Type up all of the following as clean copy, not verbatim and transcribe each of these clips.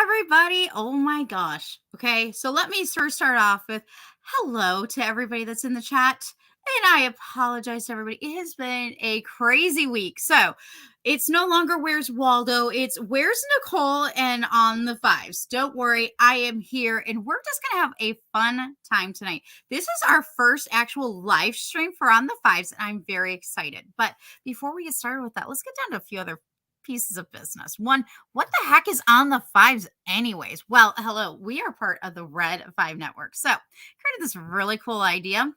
everybody. Oh my gosh. Okay, so let me first start off with hello to everybody that's in the chat. And I apologize to everybody. It has been a crazy week. So it's no longer Where's Waldo, it's Where's Nicole and on the fives. Don't worry, I am here and we're just going to have a fun time tonight. This is our first actual live stream for On the Fives, and I'm very excited. But before we get started with that, let's get down to a few other pieces of business. One, what the heck is On the Fives anyways? Well, hello, we are part of the Red 5 Network. So created this really cool idea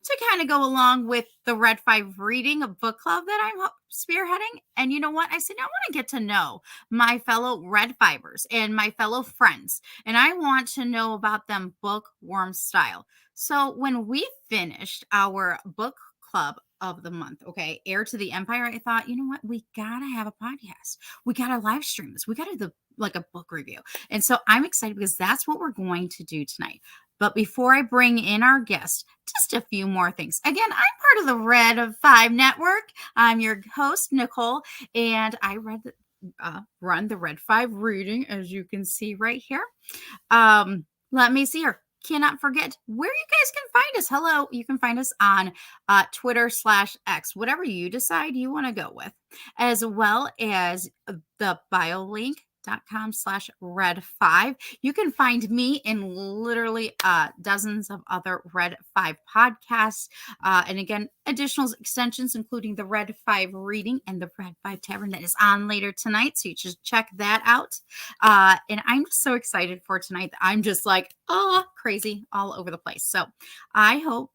to kind of go along with the Red 5 reading a book club that I'm spearheading. And you know what? I said, I want to get to know my fellow Red Fibers and my fellow friends. And I want to know about them bookworm style. So when we finished our book club of the month, okay, Heir to the Empire, I thought, you know what? We got to have a podcast. We got to live stream this. We got to do like a book review. And so I'm excited because that's what we're going to do tonight. But before I bring in our guest, just a few more things. Again, I'm part of the Red 5 Network. I'm your host, Nicole, and I run the Red 5 reading, as you can see right here. Let me see here. Cannot forget where you guys can find us. Hello, you can find us on Twitter/X, whatever you decide you want to go with, as well as the bio link .com/Red5. You can find me in literally dozens of other Red 5 podcasts. And again, additional extensions, including the Red 5 reading and the Red 5 Tavern that is on later tonight. So you just check that out. And I'm just so excited for tonight. I'm just like, crazy all over the place. So I hope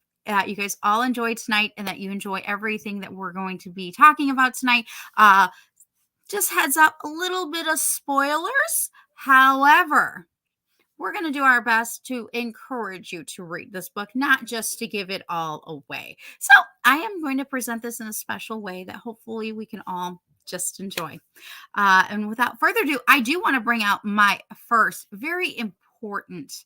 you guys all enjoy tonight and that you enjoy everything that we're going to be talking about tonight. Just heads up, a little bit of spoilers. However, we're going to do our best to encourage you to read this book, not just to give it all away. So I am going to present this in a special way that hopefully we can all just enjoy. And without further ado, I do want to bring out my first very important,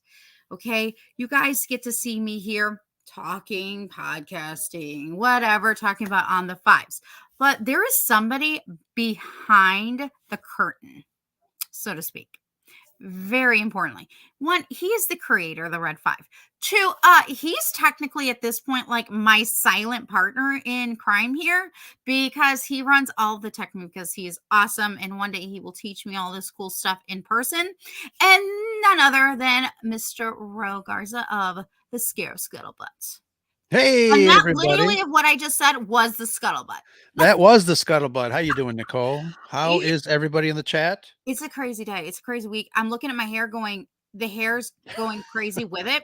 okay? You guys get to see me here talking, podcasting, whatever, talking about On the Fives. But there is somebody behind the curtain, so to speak. Very importantly, one, he is the creator of the Red 5. Two, he's technically at this point like my silent partner in crime here because he runs all the tech because he is awesome. And one day he will teach me all this cool stuff in person. And none other than Mr. Ro Garza of the Scare Scuttlebutt. And Hey, that everybody. literally of what I just said was the scuttlebutt. That was the scuttlebutt. How you doing, Nicole? How is everybody in the chat? It's a crazy day. It's a crazy week. I'm looking at my hair going, the hair's going crazy with it.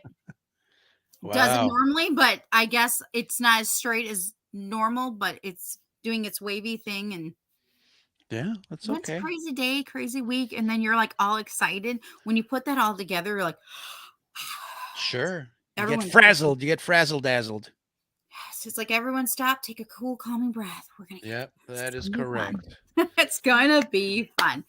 Doesn't Wow. normally, but I guess it's not as straight as normal, but it's doing its wavy thing. And Yeah, that's it's a okay. crazy day, crazy week. And then you're like all excited. When you put that all together, you're like, Sure. You get everyone, frazzled. You get frazzle dazzled. yes, it's like everyone stop, take a cool, calming breath. We're going to get Yep, this. that It's is going to be fun. correct. It's going to be fun.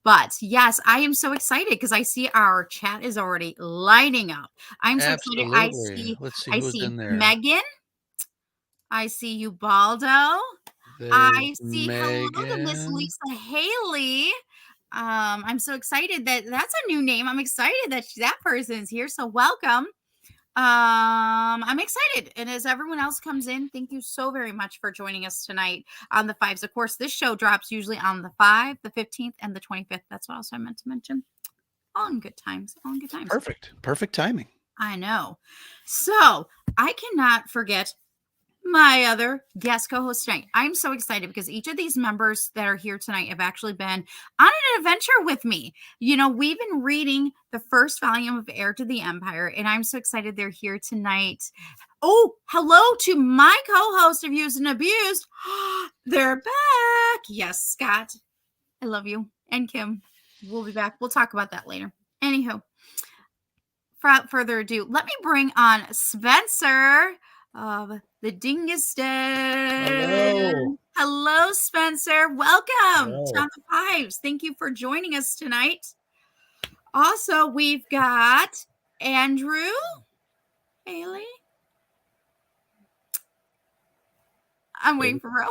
But yes, I am so excited because I see our chat is already lighting up. I'm so excited. Absolutely. Let's see I who's see in there. Megan. I see you, Baldo. There's I see hello to Miss Megan. Lisa Haley. I'm so excited that that's a new name. I'm excited that that person's here. So welcome. I'm excited. And as everyone else comes in, thank you so very much for joining us tonight on the fives. Of course, this show drops usually on the 5th, the 15th, and the 25th. That's what else I meant to mention. All in good times. All in good times. Perfect. Perfect timing. I know. So I cannot forget my other guest co-host tonight. I'm so excited because each of these members that are here tonight have actually been on an adventure with me. You know, we've been reading the first volume of Heir to the Empire, and I'm so excited they're here tonight. Oh, hello to my co-host of Used and Abused. They're back. Yes, Scott. I love you. And Kim. We'll be back. We'll talk about that later. Anywho, without further ado, let me bring on Spencer of the Dingiston. Hello. Hello, Spencer. Welcome to Hello. On the Fives. Thank you for joining us tonight. Also, we've got Andrew Haley. I'm waiting for real.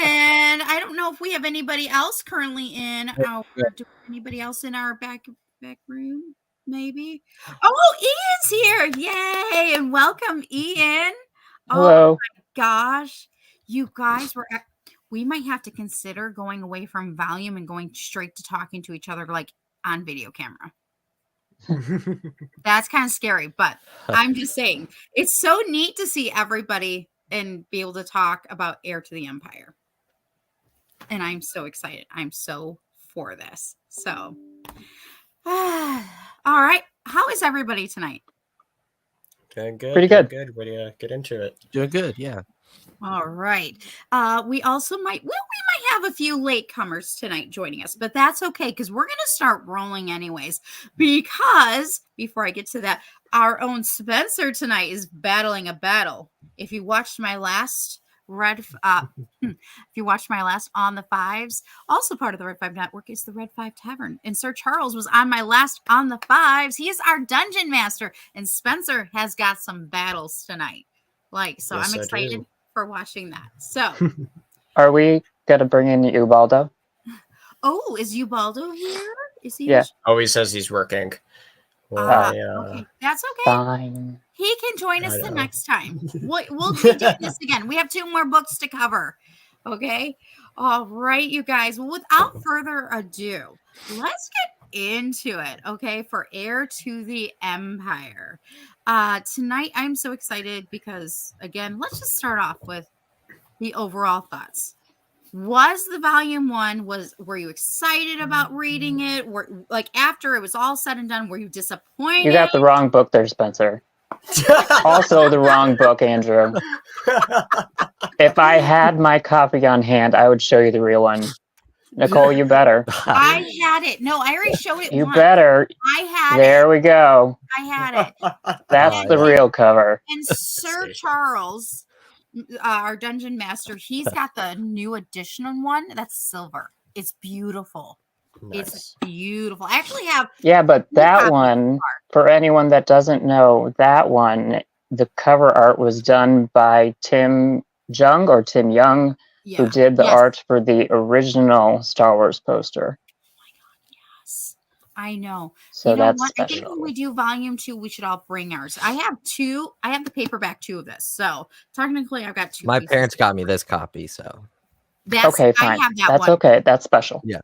And I don't know if we have anybody else currently in our. Anybody else in our back room? Maybe. Oh, Ian's here! Yay! And welcome, Ian. Hello. Oh my gosh, you guys we might have to consider going away from volume and going straight to talking to each other like on video camera. That's kind of scary, but I'm just saying it's so neat to see everybody and be able to talk about Heir to the Empire. And I'm so excited. I'm so for this. So, all right. How is everybody tonight? Doing good. Pretty good. Good. Ready to get into it. Doing good, yeah. All right. We also we might have a few latecomers tonight joining us, but that's okay because we're going to start rolling anyways. Because before I get to that, our own Spencer tonight is battling a battle. If you watched my last if you watched my last On the Fives, also part of the Red Five Network is the Red Five Tavern. And Sir Charles was on my last On the Fives. He is our dungeon master, and Spencer has got some battles tonight. Yes, I'm excited for watching that. So, Are we gonna bring in Ubaldo? oh, is Ubaldo here? Is he? Yeah. Oh, he says he's working. Okay, that's okay. Fine. He can join us I the know. next time. We'll be doing this again. We have 2 more books to cover. Okay. All right, you guys. Well, without further ado, let's get into it. Okay, for Heir to the Empire. Tonight, I'm so excited because, again, let's just start off with the overall thoughts. Was the volume 1? Were you excited about reading it? After it was all said and done, were you disappointed? You got the wrong book there, Spencer. Also the wrong book, Andrew. If I had my copy on hand, I would show you the real one. Nicole, you better. I had it. No, I already showed it. You once. better. I had There it. we go. I had it. That's the real cover. And Sir Charles, our dungeon master, he's got the new edition one. That's silver. It's beautiful. Nice. It's beautiful. I actually have. Yeah, but that copies one, for anyone that doesn't know, that one, the cover art was done by Tim Jung or Tim Young, Yeah. who did the Yes. art for the original Star Wars poster. Yes. I know. So You know that's what? I think special. when we do volume 2, we should all bring ours. I have 2. I have the paperback 2 of this. So technically, I've got 2. My pieces. parents got me this copy, so That's, Okay, fine. I have that That's one. okay. That's special. Yeah.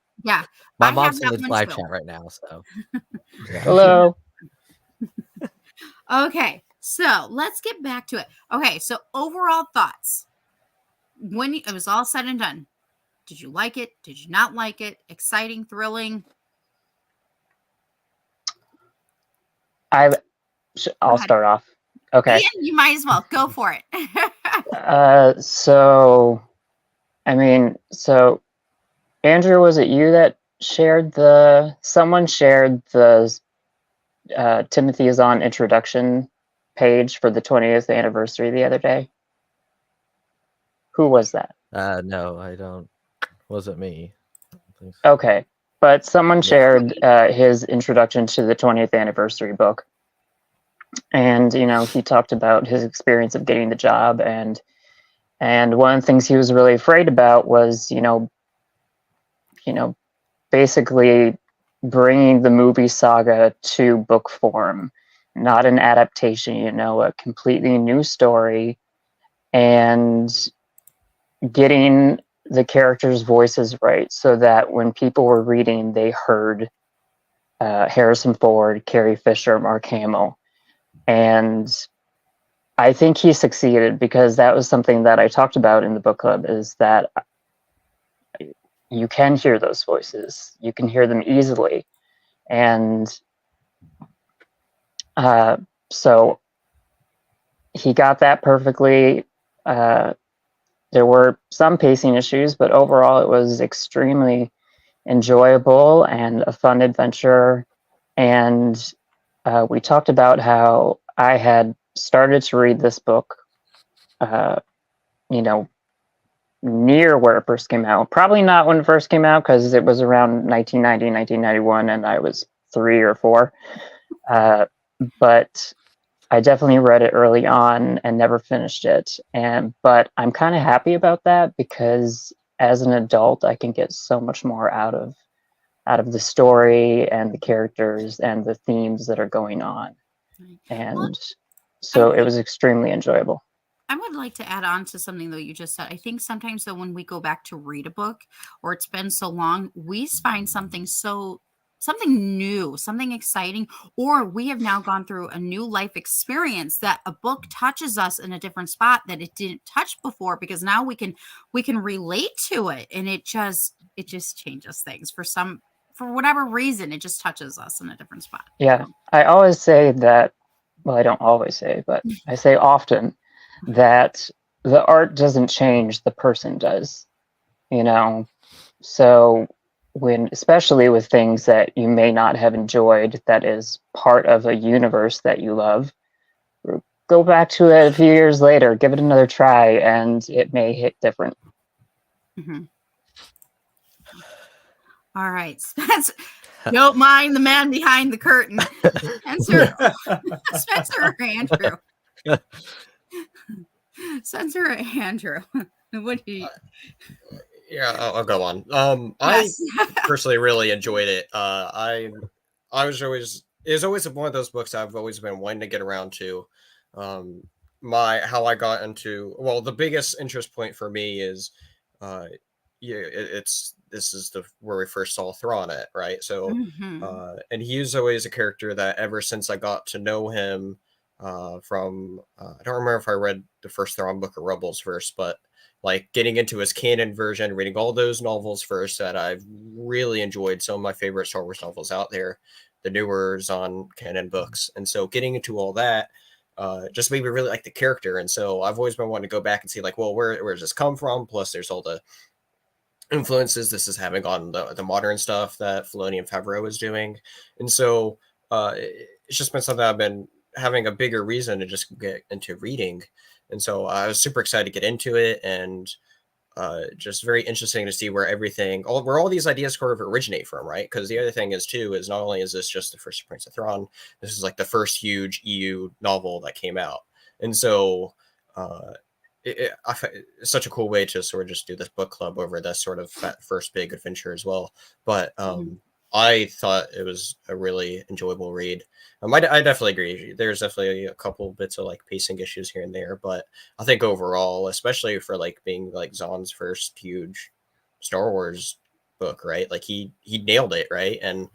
my I mom's have in that the one live too. chat right now. So yeah. Hello. Okay. So let's get back to it. Okay. So overall thoughts. When it was all said and done, did you like it? Did you not like it? Exciting, thrilling? I'll ahead. start off. Okay. Ian, you might as well go for it. So Andrew, was it you that shared someone shared the Timothy is on introduction page for the 20th anniversary the other day? Who was that? No, I don't. Wasn't me. I don't think so. Okay. But someone Yeah. shared his introduction to the 20th anniversary book. And, he talked about his experience of getting the job. And one of the things he was really afraid about was, basically bringing the movie saga to book form, not an adaptation, a completely new story, and getting the characters' voices right so that when people were reading, they heard Harrison Ford, Carrie Fisher, Mark Hamill. And I think he succeeded because that was something that I talked about in the book club, is that you can hear those voices. You can hear them easily. And so he got that perfectly. There were some pacing issues, but overall it was extremely enjoyable and a fun adventure. And we talked about how I had started to read this book, near where it first came out. Probably not when it first came out, because it was around 1990, 1991, and I was 3 or 4. But I definitely read it early on and never finished it. But I'm kind of happy about that because as an adult, I can get so much more out of the story and the characters and the themes that are going on. Right. Well, And so I it was extremely enjoyable. I would like to add on to something though you just said. I think sometimes though when we go back to read a book or it's been so long, we find something new, something exciting, or we have now gone through a new life experience that a book touches us in a different spot that it didn't touch before because now we can relate to it and it just changes things for whatever reason it just touches us in a different spot. Yeah, I always say that, well, I don't always say, but I say often that the art doesn't change, the person does, you know? So especially with things that you may not have enjoyed, that is part of a universe that you love, go back to it a few years later, give it another try, and it may hit different. Mhm. All right, Spencer. Don't mind the man behind the curtain. Spencer, Spencer or Andrew? Spencer or Andrew? What do you? Yeah, I'll go on. Yes. I personally really enjoyed it. I was always it was always one of those books I've always been wanting to get around to. How I got into the biggest interest point for me is, yeah, it's this is the where we first saw Thrawn at, right? So, Mhm. and he's always a character that ever since I got to know him, from I don't remember if I read the first Thrawn book or Rebels first, but like getting into his canon version, reading all those novels first, that I've really enjoyed. Some of my favorite Star Wars novels out there, the newer Zahn canon books, and so getting into all that just made me really like the character. And so I've always been wanting to go back and see like, well, where does this come from? Plus, there's all the influences this is having on the modern stuff that Filoni and Favreau is doing. And so it's just been something I've been having a bigger reason to just get into reading. And so I was super excited to get into it, and just very interesting to see where all these ideas sort of originate from, right? Because the other thing is too is not only is this just the first Prince of Thrawn, this is like the first huge EU novel that came out, and so it's such a cool way to sort of just do this book club over this sort of first big adventure as well. But I thought it was a really enjoyable read. I definitely agree. There's definitely a couple bits of like pacing issues here and there, but I think overall, especially for like being like Zahn's first huge Star Wars book, right? Like he nailed it, right? And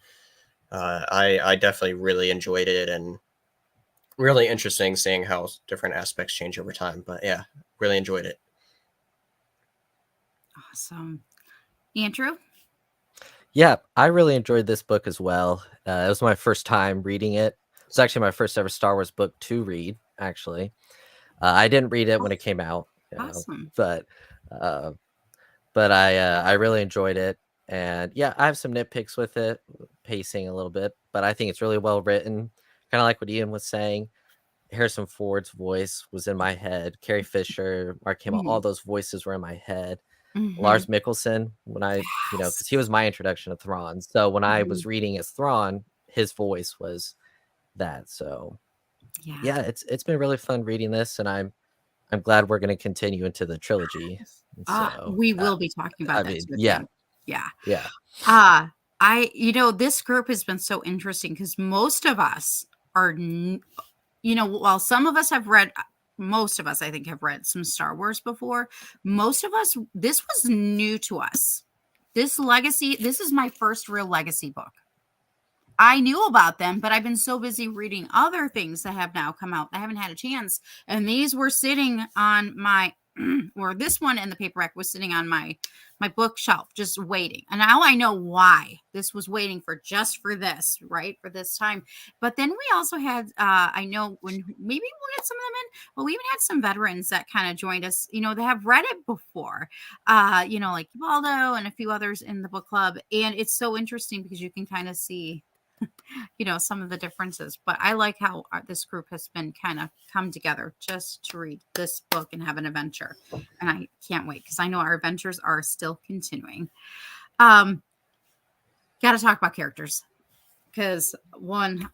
I definitely really enjoyed it, and really interesting seeing how different aspects change over time. But yeah, really enjoyed it. Awesome. Andrew? Yeah, I really enjoyed this book as well. It was my first time reading it. It's actually my first ever Star Wars book to read, actually. I didn't read it when it came out, Awesome. but I really enjoyed it. And yeah, I have some nitpicks with it, pacing a little bit, but I think it's really well written. Kind of like what Ian was saying. Harrison Ford's voice was in my head. Carrie Fisher, Mark Hamill, all those voices were in my head. Lars Mikkelsen, when I, because he was my introduction to Thrawn. So when I was reading as Thrawn, his voice was that. So yeah, it's been really fun reading this, and I'm glad we're going to continue into the trilogy. So We will be talking about that. Yeah. This group has been so interesting because most of us are, while some of us have read, most of us, I think, have read some Star Wars before. Most of us, this was new to us. This is my first real legacy book. I knew about them, but I've been so busy reading other things that have now come out. I haven't had a chance. And these were sitting on my, or this one in the paperback was sitting on my bookshelf, just waiting. And now I know why this was waiting for this, right? For this time. But then we also had, I know when maybe we'll get some of them in, but we even had some veterans that kind of joined us, that have read it before, like Ubaldo and a few others in the book club. And it's so interesting because you can kind of see, some of the differences, but I like how this group has been kind of come together just to read this book and have an adventure. And I can't wait because I know our adventures are still continuing. Got to talk about characters. because one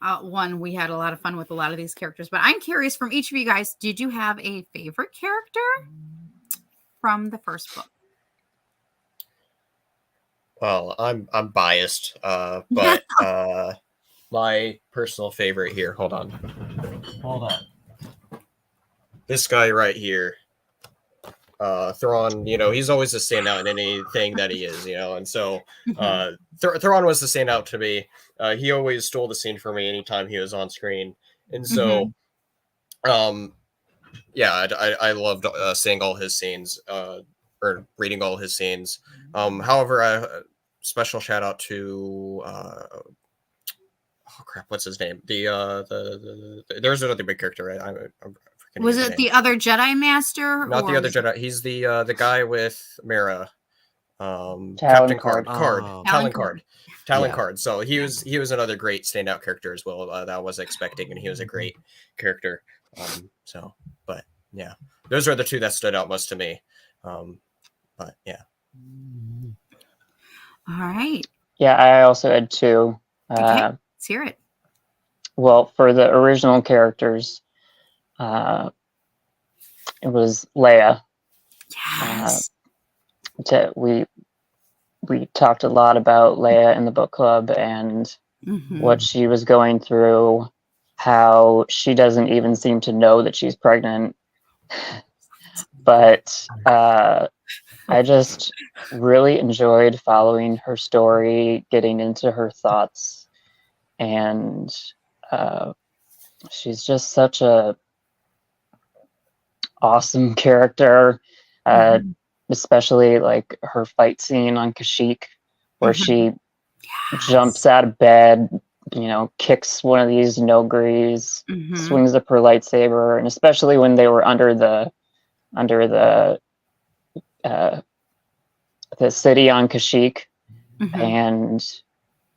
we had a lot of fun with a lot of these characters. But I'm curious from each of you guys, did you have a favorite character from the first book? Well, I'm biased, but my personal favorite here. Hold on. This guy right here, Thrawn. He's always a standout in anything that he is. And so Thrawn was the standout to me. He always stole the scene for me anytime he was on screen, and so yeah, I loved seeing all his scenes, or reading all his scenes. However, special shout out to oh crap, what's his name? The there's another big character, right? I'm forgetting Was his it name. the other Jedi Master? Not the or other was it- Jedi. He's the guy with Mara. Talon Captain Card. Oh. Talon Card. Talon Yeah. Card. So he was another great standout character as well, that I was expecting, and he was a great character. But yeah, those are the two that stood out most to me. But yeah. All right. Yeah, I also had two. Okay. Let's hear it. Well, for the original characters, it was Leia. Yes. We talked a lot about Leia in the book club and Mhm. what she was going through, how she doesn't even seem to know that she's pregnant. But I just really enjoyed following her story, getting into her thoughts, and she's just such a awesome character. Mhm. Especially like her fight scene on Kashyyyk, where Mhm. she Yes. jumps out of bed, kicks one of these Nogris, Mhm. swings up her lightsaber, and especially when they were under the city on Kashyyyk, Mhm. and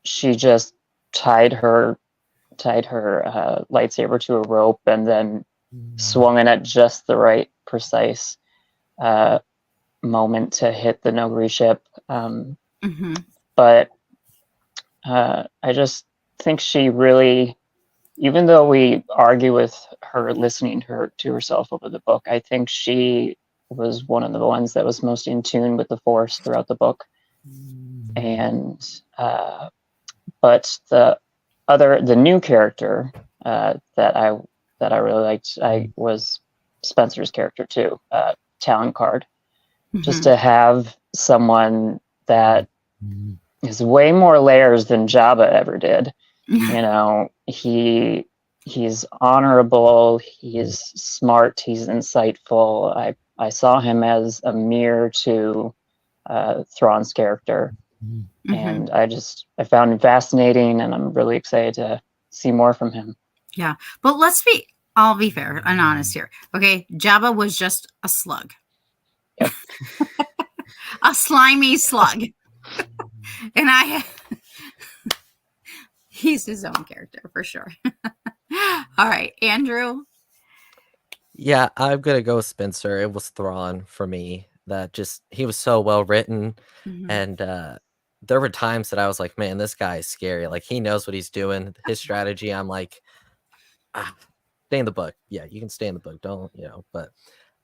she just tied her lightsaber to a rope and then swung it at just the right precise moment to hit the Nogri ship. Mhm. But I just think she really, even though we argue with her listening to herself over the book, I think she was one of the ones that was most in tune with the Force throughout the book. And but the new character that I really liked, was Spencer's character too, Talon Card. Just Mhm. to have someone that is way more layers than Jabba ever did. He's honorable, he's smart, he's insightful. I saw him as a mirror to Thrawn's character, Mhm. and I found him fascinating, and I'm really excited to see more from him. Yeah. But I'll be fair and honest here. Okay. Jabba was just a slug. Yep. A slimy slug. And he's his own character for sure. All right, Andrew. Yeah, I'm gonna go with Spencer. It was Thrawn for me. He was so well written, Mhm. and there were times that I was like, man, this guy is scary. Like he knows what he's doing. His strategy, I'm like, stay in the book. Yeah, you can stay in the book. Don't But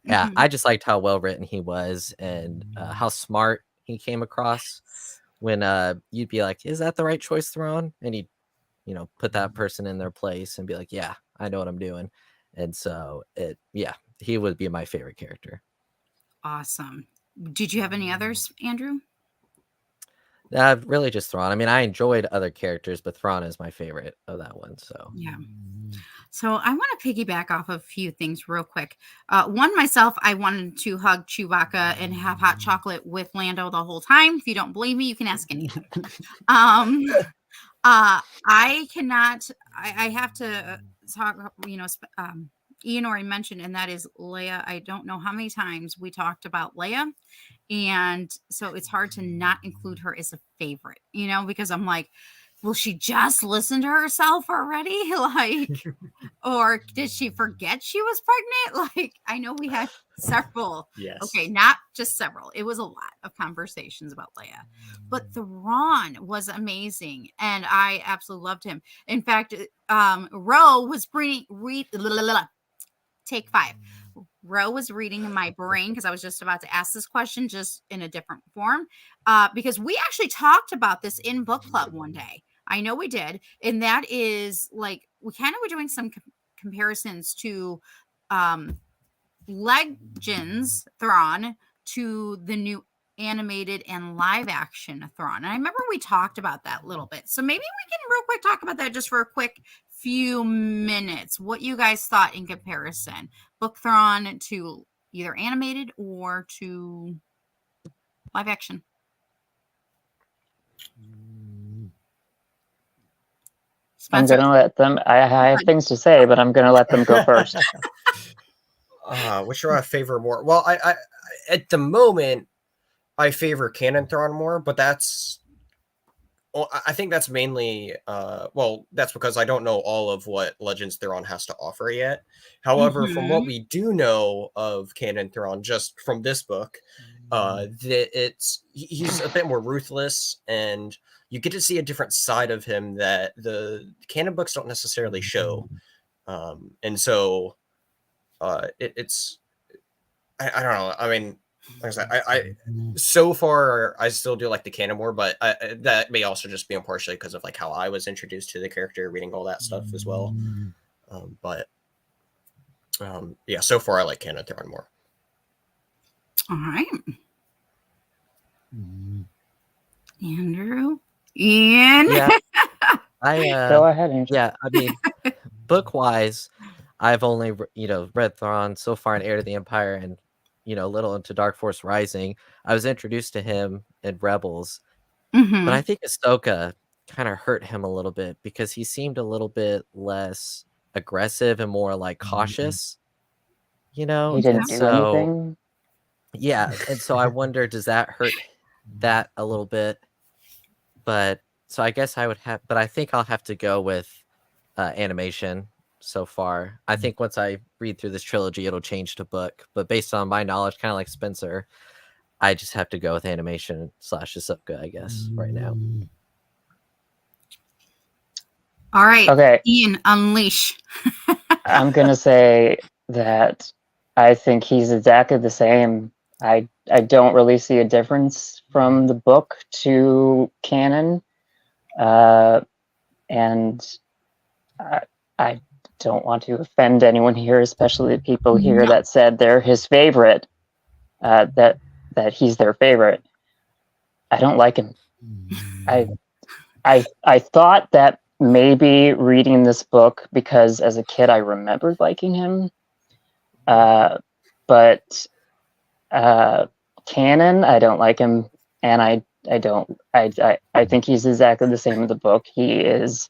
yeah, Mhm. I just liked how well written he was and how smart he came across. When you'd be like, is that the right choice, Thrawn? And he'd put that person in their place and be like, yeah, I know what I'm doing. And so he would be my favorite character. Awesome. Did you have any others, Andrew? Really just Thrawn. I mean, I enjoyed other characters, but Thrawn is my favorite of that one. So Yeah. So I want to piggyback off of a few things real quick. One, myself, I wanted to hug Chewbacca and have hot chocolate with Lando the whole time. If you don't believe me, you can ask anything. I cannot. I have to talk. Ian already mentioned, and that is Leia. I don't know how many times we talked about Leia, and so it's hard to not include her as a favorite. Because I'm like, will she just listen to herself already? Like, or did she forget she was pregnant? Like, I know we had several. Yes. Okay, not just several. It was a lot of conversations about Leia. But Thrawn was amazing, and I absolutely loved him. In fact, Ro was take 5. Ro was reading in my brain because I was just about to ask this question, just in a different form. Because we actually talked about this in book club one day. I know we did, and that is like we kind of were doing some comparisons to Legends Thrawn to the new animated and live action Thrawn. And I remember we talked about that a little bit. So maybe we can real quick talk about that just for a quick few minutes. What you guys thought in comparison. Book Thrawn to either animated or to live action. I'm Spencer. gonna let them. I have things to say, but I'm gonna let them go first. Which do I favor more? Well, I at the moment I favor Canon Thrawn more, but that's. Well, I think that's mainly. Well, that's because I don't know all of what Legends Thrawn has to offer yet. However, from what we do know of Canon Thrawn, just from this book, that he's a bit more ruthless, and you get to see a different side of him that the canon books don't necessarily show. And so it's I don't know. I mean, like I said, I so far I still do like the canon more, but that may also just be partially because of like how I was introduced to the character, reading all that stuff as well. But yeah, so far I like Canon Thrawn more. All right. Andrew, Ian. Yeah, Go ahead, Andrew. yeah. I mean, book wise, I've only read Thrawn so far in Heir to the Empire and a little into Dark Force Rising. I was introduced to him in Rebels, but I think Ahsoka kind of hurt him a little bit because he seemed a little bit less aggressive and more like cautious. He didn't do anything. Yeah, and so I wonder, does that hurt that a little bit? But so I guess I would have, but I think I'll have to go with animation so far. I think once I read through this trilogy, it'll change to book. But based on my knowledge, kind of like Spencer, I just have to go with animation / Ahsoka, I guess, right now. All right. Okay. Ian, unleash. I'm gonna say that I think he's exactly the same. I don't really see a difference from the book to canon, and I don't want to offend anyone here, especially the people here that said they're his favorite, that he's their favorite. I don't like him. I thought that maybe reading this book, because as a kid I remembered liking him, but canon, I don't like him, and I think he's exactly the same in the book. He's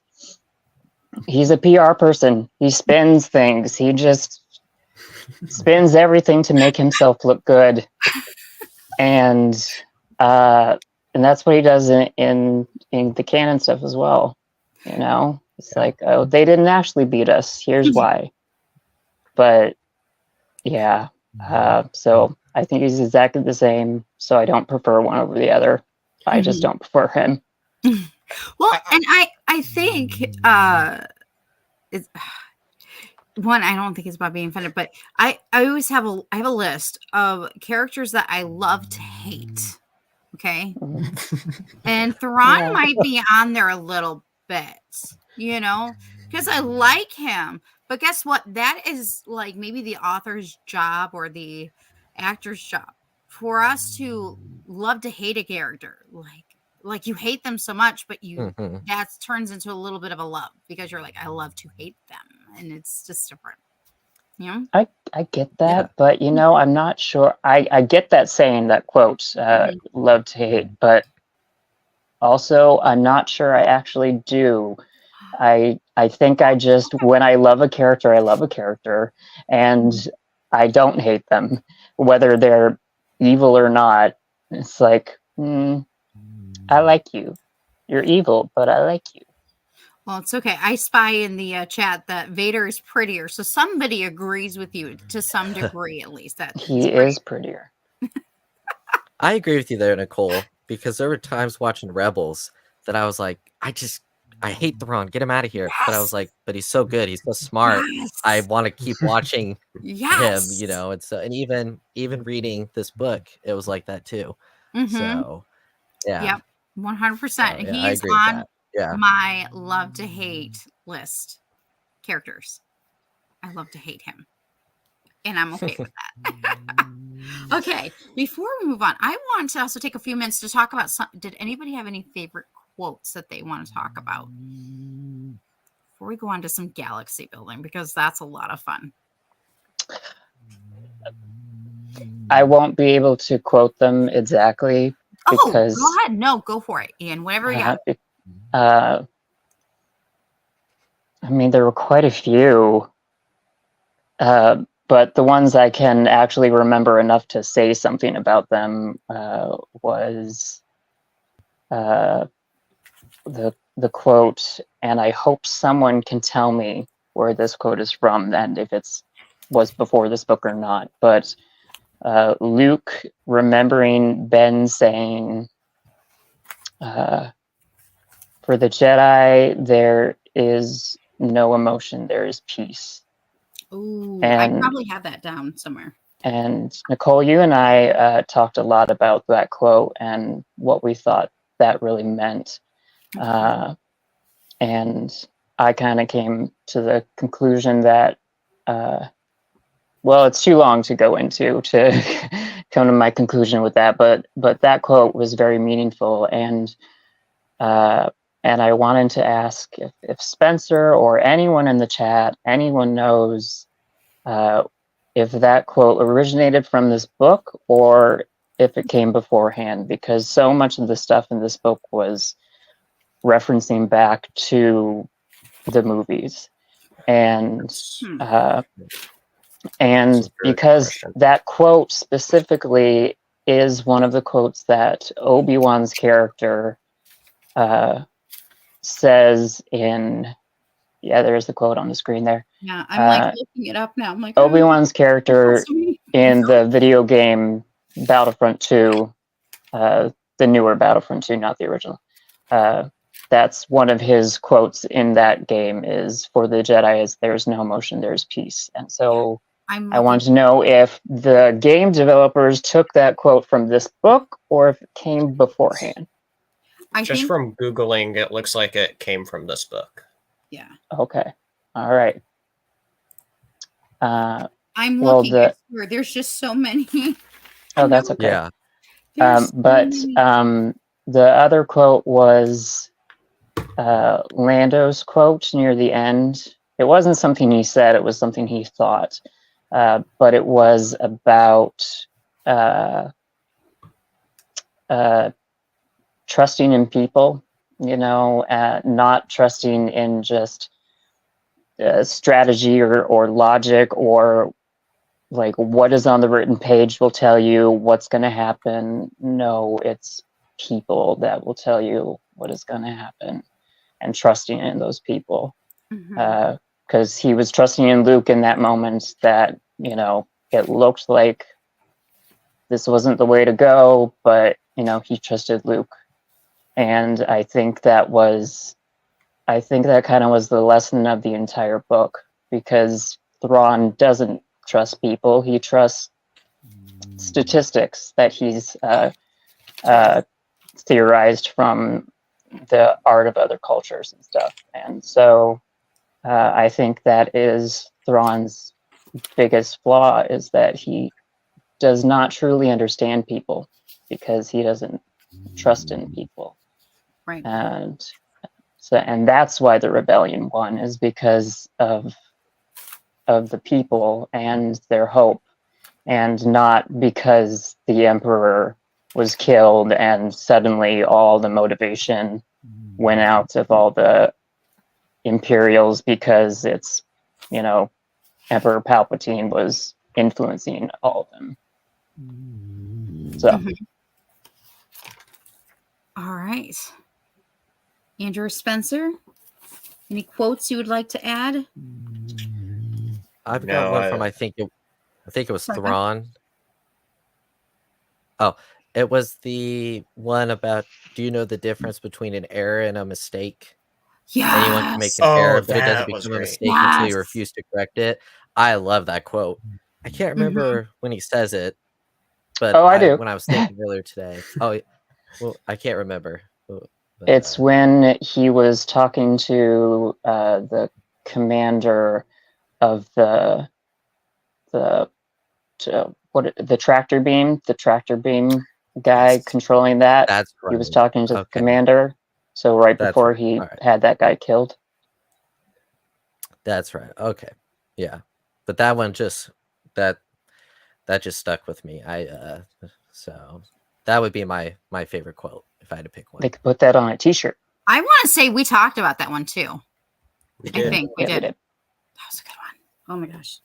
a PR person. He spins things. He just spins everything to make himself look good, and that's what he does in the canon stuff as well. It's like, oh, they didn't actually beat us. Here's why. But yeah, so I think he's exactly the same. So I don't prefer one over the other. I just don't prefer him. Well, and I think it's one. I don't think it's about being offended, but I always have I have a list of characters that I love to hate. Okay, and Thrawn might be on there a little bit, because I like him. But guess what? That is like maybe the author's job or the actor's job for us to love to hate a character. Like you hate them so much, but that turns into a little bit of a love because you're like, I love to hate them, and it's just different. I get that, but I'm not sure. I get that saying, that quote, love to hate, but also I'm not sure I actually do. I think I just, when I love a character, I love a character, and I don't hate them, whether they're evil or not. It's like, I like you. You're evil, but I like you. Well, it's okay. I spy in the chat that Vader is prettier, so somebody agrees with you to some degree, at least. That He is prettier. I agree with you there, Nicole, because there were times watching Rebels that I was like, I hate Thrawn, get him out of here. But I was Yes! like, but he's so good, he's so smart. I Yes! want to keep watching him, Yes! and so, and even reading this book, it was like that too. Mhm. So yeah, Yep, 100%. so, yeah, He I is agree with on that. Yeah, my love to hate list characters. I love to hate him, and I'm okay with that. Okay, before we move on, I want to also take a few minutes to talk about did anybody have any favorite quotes that they want to talk about before we go on to some galaxy building, because that's a lot of fun. I won't be able to quote them exactly because go ahead. No, go for it, Ian. Whatever you got. I mean, there were quite a few, but the ones I can actually remember enough to say something about them was the quote, and I hope someone can tell me where this quote is from and if was before this book or not. But Luke remembering Ben saying, for the Jedi, there is no emotion, there is peace. Ooh, I probably have that down somewhere. And Nicole, you and I talked a lot about that quote and what we thought that really meant. And I kind of came to the conclusion that, well, it's too long to go into to come to my conclusion with that, but that quote was very meaningful, and I wanted to ask if Spencer or anyone in the chat, anyone knows if that quote originated from this book or if it came beforehand, because so much of the stuff in this book was referencing back to the movies. And because that quote specifically is one of the quotes that Obi-Wan's character says in, there's the quote on the screen there. Yeah, I'm like looking it up now. I'm like, Obi-Wan's character in the video game Battlefront 2, the newer Battlefront 2, not the original. That's one of his quotes in that game is, for the Jedi is there's no emotion, there's peace. And so I wanted to know if the game developers took that quote from this book or if it came beforehand. Just from Googling, it looks like it came from this book. Yeah. Okay. All right. I'm looking. There's just so many. Oh, that's okay. Yeah. But the other quote was Lando's quote near the end. It wasn't something he said, it was something he thought. But it was about trusting in people, not trusting in just strategy or logic, or like what is on the written page will tell you what's going to happen. No, it's people that will tell you what is going to happen, and trusting in those people. Because he was trusting in Luke in that moment that, it looked like this wasn't the way to go, but, he trusted Luke. And I think that kind of was the lesson of the entire book, because Thrawn doesn't trust people. He trusts statistics that he's theorized from the art of other cultures and stuff. And so I think that is Thrawn's biggest flaw, is that he does not truly understand people because he doesn't trust in people. Right. And that's why the rebellion won, is because of the people and their hope, and not because the Emperor was killed and suddenly all the motivation went out of all the Imperials because it's, Emperor Palpatine was influencing all of them. So. All right. Andrew Spencer, any quotes you would like to add? I've got No, one from I I think it was Okay. Thrawn. Oh, it was the one about, do you know the difference between an error and a mistake? Anyone can make Yes. an error, Oh, but it doesn't that was become a great. mistake until you Yes. refuse to correct it. I love that quote. I can't Mhm. remember when he says it, but Oh, I do. when I was thinking earlier today. Oh, well, I can't remember. But, It's when he was talking to the commander of the the tractor beam, guy Yes. controlling that. that's He was right. talking to the Okay, commander. So right that's before right. he All right, had that guy killed. that's right. Okay, yeah, but that one just that just stuck with me. So that would be my favorite quote if I had to pick They one. could put that on a T-shirt. I want to say we talked about that one too. We I did. think we Yeah, did. That was a good one. Oh my gosh.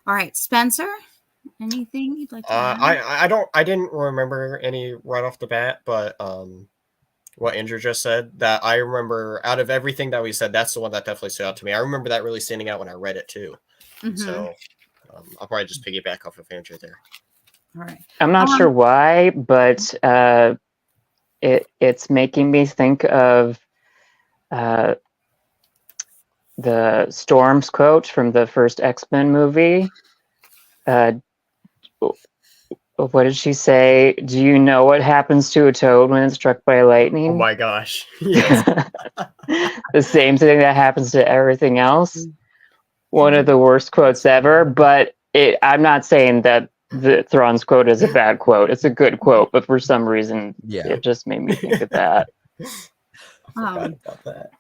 All right, Spencer, anything you'd like to add? I didn't remember any right off the bat, but what Andrew just said, that I remember out of everything that we said, that's the one that definitely stood out to me. I remember that really standing out when I read it too. Mhm. So I'll probably just piggyback off of Andrew there. All right. I'm not sure why, but it's making me think of the Storm's quote from the first X-Men movie. What did she say? Do you know what happens to a toad when it's struck by lightning? Oh my gosh. Yes. The same thing that happens to everything else. One of the worst quotes ever, but I'm not saying that the Thrawn's quote is a bad quote. It's a good quote, but for some reason, Yeah. it just made me think of that. I forgot about that.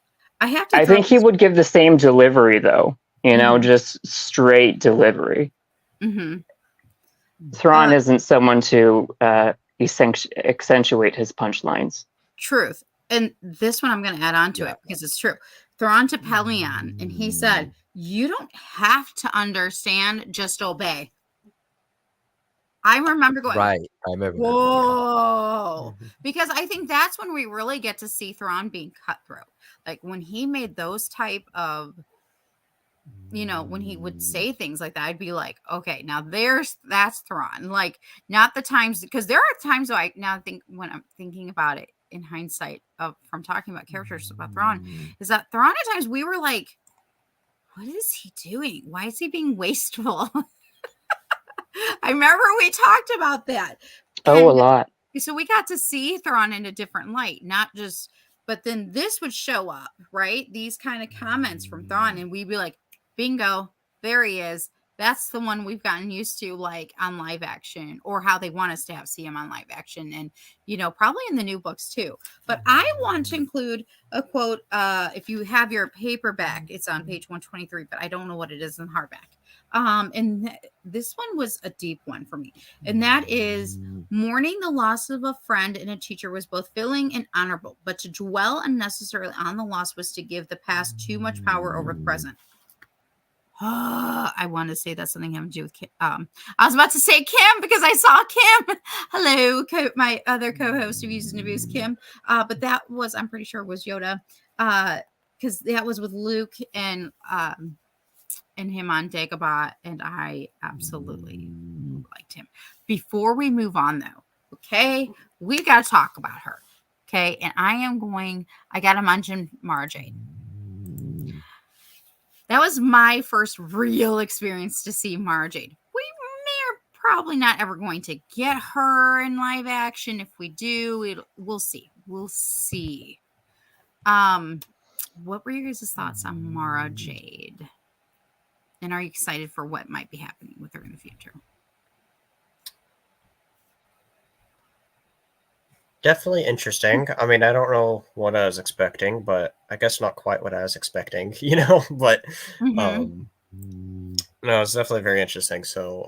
I have to. I think he would give the same delivery, though. Just straight delivery. Mm-hmm. Thrawn isn't someone to accentuate his punchlines. Truth. And this one I'm going to add on to it because it's true. Thrawn to Pelion, and he said, "You don't have to understand, just obey." I remember going, Right. I remember that one, yeah. whoa. Because I think that's when we really get to see Thrawn being cutthroat. Like when he made those type of, when he would say things like that, I'd be like, okay, now that's Thrawn. Like not the times, because there are times I now think when I'm thinking about it in hindsight from talking about characters about Thrawn, is that Thrawn at times we were like, what is he doing? Why is he being wasteful? I remember we talked about that. Oh, a lot. So we got to see Thrawn in a different light, not just, but then this would show up, right? These kind of comments from Thrawn, and we'd be like, bingo, there he is. That's the one we've gotten used to, like on live action, or how they want us to see him on live action, and probably in the new books too. But I want to include a quote. If you have your paperback, it's on page 123, but I don't know what it is in hardback. And this one was a deep one for me, and that is, mourning the loss of a friend and a teacher was both filling and honorable, but to dwell unnecessarily on the loss was to give the past too much power over the present. I want to say that's something having to do with Kim. I was about to say Kim because I saw Kim. Hello, my other co-host of Use and Abuse, Kim. But that was, I'm pretty sure, was Yoda, because that was with Luke and him on Dagobah, and I absolutely liked him. Before we move on, though, okay, we got to talk about her, okay? And I got to mention Mara Jade. That was my first real experience to see Mara Jade. We may or probably not ever going to get her in live action. If we do, we'll see. We'll see. What were your guys' thoughts on Mara Jade? And are you excited for what might be happening with her in the future? Definitely interesting. I mean, I don't know what I was expecting, but I guess not quite what I was expecting, but no, it's definitely very interesting. So,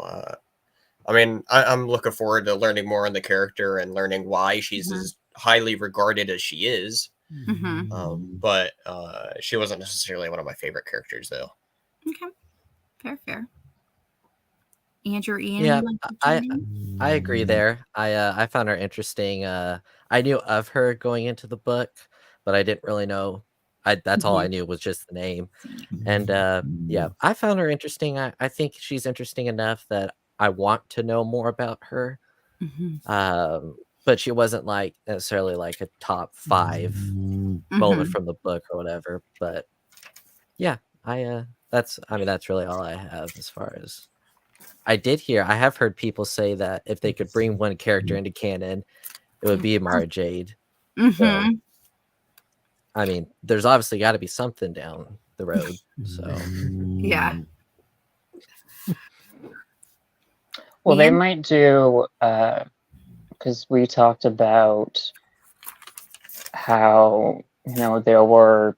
I mean, I'm looking forward to learning more on the character and learning why she's as highly regarded as she is. But she wasn't necessarily one of my favorite characters, though. Okay. Fair. Andrew, Ian, yeah, I agree there. I found her interesting. I knew of her going into the book, but I didn't really know. That's all I knew was just the name. And yeah, I found her interesting. I think she's interesting enough that I want to know more about her. But she wasn't like necessarily like a top 5 moment from the book or whatever. But yeah, that's really all I have as far as I have heard people say that if they could bring one character into canon, it would be Mara Jade. So, I mean, there's obviously got to be something down the road. So Yeah. Well, they Ian? might do, because we talked about how, there were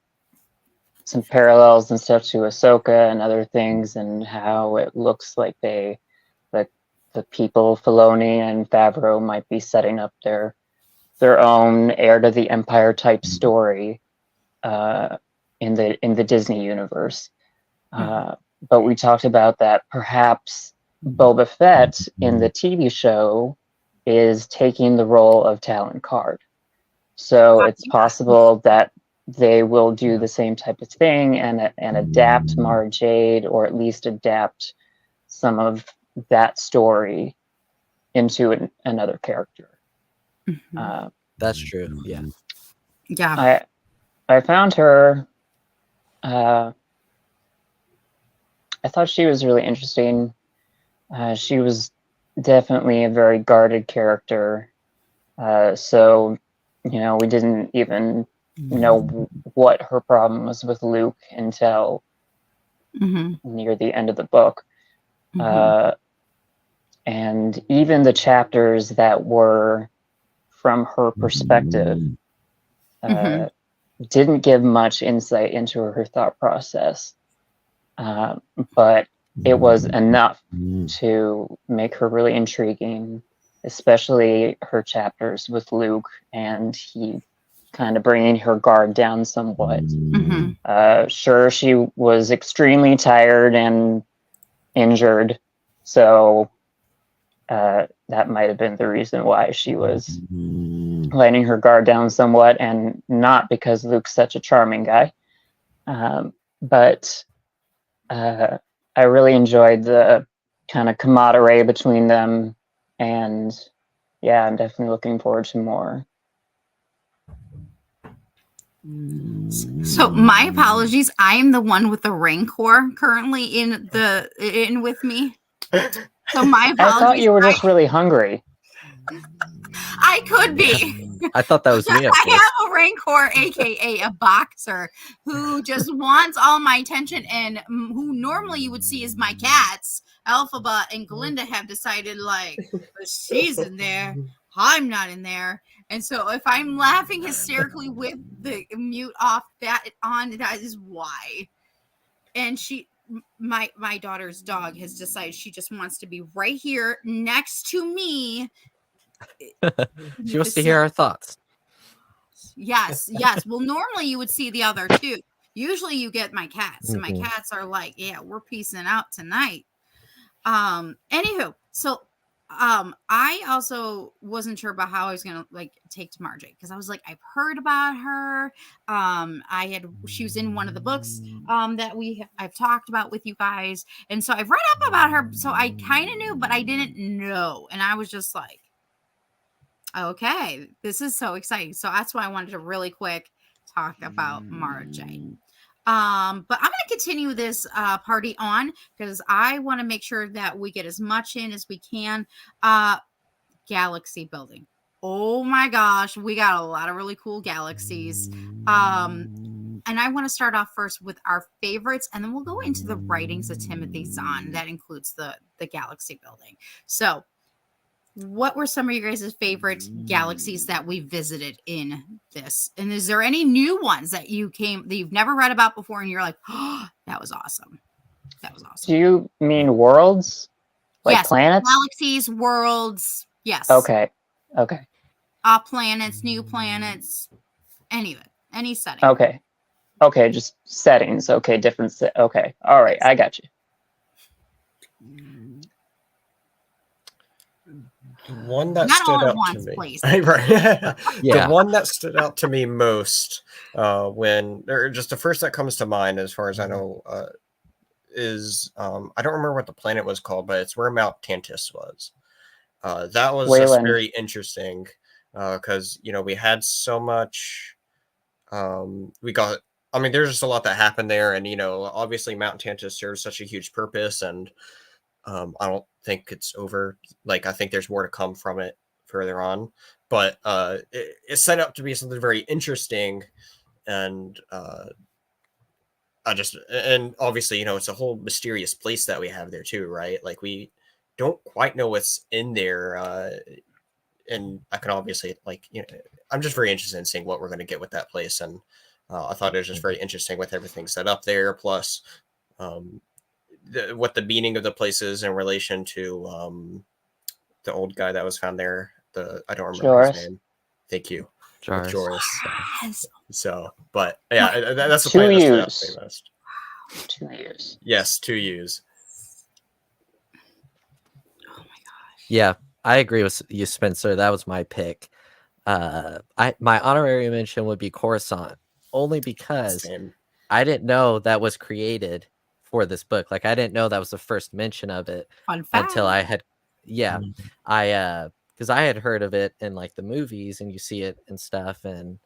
some parallels and stuff to Ahsoka and other things, and how it looks like the people, Filoni and Favreau, might be setting up their own heir to the Empire type story in the Disney universe. But we talked about that perhaps Boba Fett in the TV show is taking the role of Talon Card. So it's possible that they will do the same type of thing and adapt Mara Jade, or at least adapt some of that story into another character. that's true. Yeah. Yeah. I found her. I thought she was really interesting. She was definitely a very guarded character. So, we didn't even know what her problem was with Luke until near the end of the book. And even the chapters that were from her perspective didn't give much insight into her thought process. But it was enough to make her really intriguing, especially her chapters with Luke and he kind of bringing her guard down somewhat. Sure, she was extremely tired and injured, so that might have been the reason why she was letting her guard down somewhat, and not because Luke's such a charming guy. But I really enjoyed the kind of camaraderie between them, and yeah, I'm definitely looking forward to more. So my apologies. I am the one with the Rancor currently in with me. So my apologies. I thought you were just really hungry. I could be. I thought that was me. I have a Rancor, aka a boxer, who just wants all my attention, and who normally you would see as my cats. Elphaba and Glinda have decided, like, she's in there, I'm not in there. And so if I'm laughing hysterically with the mute off that is why. And my daughter's dog has decided she just wants to be right here next to me. She wants to hear our thoughts. Yes. Well, normally you would see the other two. Usually you get my cats, and my cats are like, yeah, we're peacing out tonight. Anywho, so I also wasn't sure about how I was gonna take to Margie, because I was like, I've heard about her. She was in one of the books that I've talked about with you guys, and so I've read up about her, so I kind of knew, but I didn't know, and I was just like, okay, this is so exciting. So that's why I wanted to really quick talk about Mara Jade. But I'm going to continue this party on, because I want to make sure that we get as much in as we can. Galaxy building. Oh my gosh, we got a lot of really cool galaxies. And I want to start off first with our favorites, and then we'll go into the writings of Timothy Zahn. That includes the galaxy building. So what were some of your guys' favorite galaxies that we visited in this? And is there any new ones that you've never read about before, and you're like, oh, that was awesome. Do you mean worlds? Like yes, planets? Galaxies, worlds. Yes. Okay. Planets, new planets, any setting. Okay, just settings. Okay, different okay. All right, I got you. One that Not all stood at out to once, me. please. Right. Yeah. The one that stood out to me most, when, or just the first that comes to mind, as far as I know, is I don't remember what the planet was called, but it's where Mount Tantus was. That was just Wayland. very interesting because we had so much. We got. I mean, there's just a lot that happened there, and obviously Mount Tantus serves such a huge purpose, and I don't think it's over. Like, I think there's more to come from it further on, but it's set up to be something very interesting, and and obviously, it's a whole mysterious place that we have there too, right? Like, we don't quite know what's in there, and I can obviously, like, I'm just very interested in seeing what we're going to get with that place, and I thought it was just very interesting with everything set up there, plus what the meaning of the place is in relation to the old guy that was found there. I don't remember Joris. his name. Thank you. Joris. Joris. Yes. So, but yeah, that's the Two planet that stood out U's. to me most. 2 years. Yes, 2 U's. Yeah, I agree with you, Spencer. That was my pick. My honorary mention would be Coruscant, only because Same. I didn't know that was created for this book. Like, I didn't know that was the first mention of it Fun fact. until I had, because I had heard of it in like the movies and you see it and stuff, and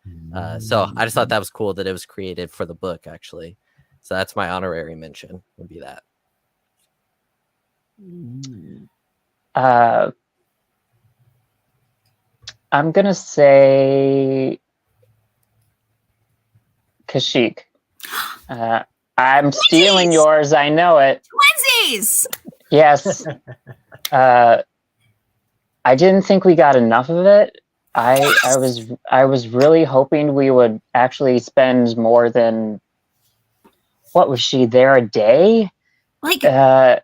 so I just thought that was cool that it was created for the book actually. So that's my honorary mention, would be that. I'm gonna say Kashyyyk. I'm stealing yours. I know it. Twinsies. Yes. I didn't think we got enough of it. I was really hoping we would actually spend more than, what was she there, a day? Like, Uh,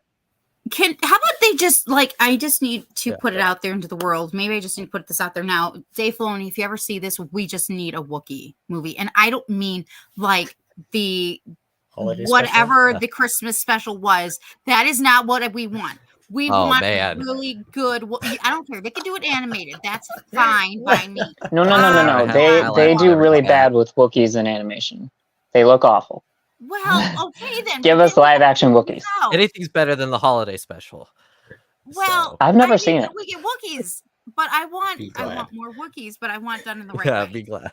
how about they just, like, I just need to Yeah. put it out there into the world. Maybe I just need to put this out there now. Dave Filoni, if you ever see this, we just need a Wookiee movie. And I don't mean like the Holiday whatever special? the Christmas special was. That is not what we want. We Oh, want man. really good. I don't care. They can do it animated. That's fine by me. no. I They like do really everything. bad with Wookiees in animation. They look awful. Well, okay then. Give but us then live action Wookiees. no. Anything's better than the holiday special. Well, I've never I seen mean, it. We get Wookiees, but I want Be glad. more Wookiees, but I want done in the right Yeah, way. be glad.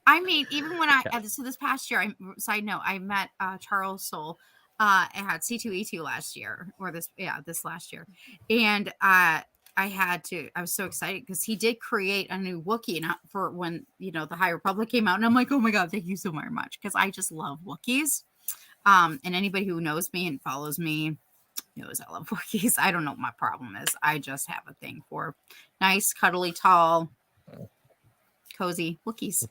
I mean, even when so this past year, side note, I met Charles Soule at C2E2 last year, or this last year, and I was so excited because he did create a new Wookiee for when the High Republic came out, and I'm like, oh my god, thank you so very much, because I just love Wookiees. And anybody who knows me and follows me knows I love Wookiees. I don't know what my problem is. I just have a thing for nice, cuddly, tall, cozy Wookiees.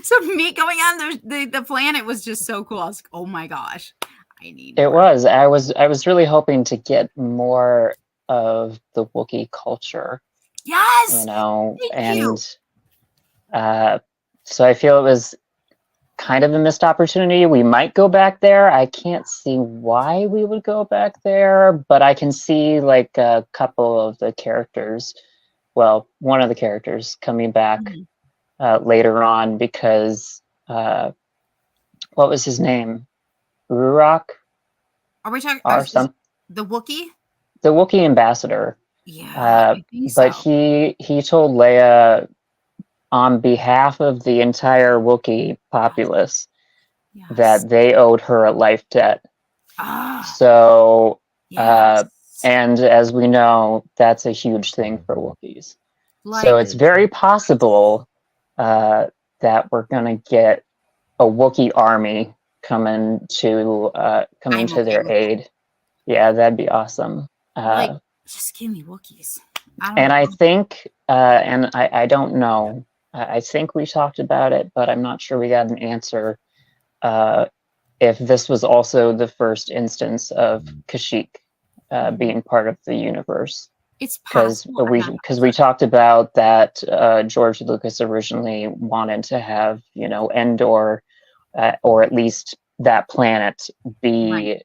So me going on the planet was just so cool. I was like, oh my gosh, I need It more. was. I was really hoping to get more of the Wookiee culture, Yes. and you. so I feel it was kind of a missed opportunity. We might go back there. I can't see why we would go back there, but I can see like a couple of the characters, well, one of the characters coming back later on, because what was his name? Ruroc? Are we talking Or some the Wookiee? the Wookiee ambassador. Yeah, I think But so. he told Leia, on behalf of the entire Wookiee populace, Yes. that they owed her a life debt. Ah, So, yes. and as we know, that's a huge thing for Wookiees. Like, So it's very possible that we're gonna get a Wookiee army coming to okay their with that. aid. Yeah, that'd be awesome. Like, just give me Wookiees. And I think, and I don't know, I think we talked about it, but I'm not sure we got an answer. If this was also the first instance of Kashyyyk being part of the universe. It's Because possible. we talked about that George Lucas originally wanted to have, Endor, or at least that planet, be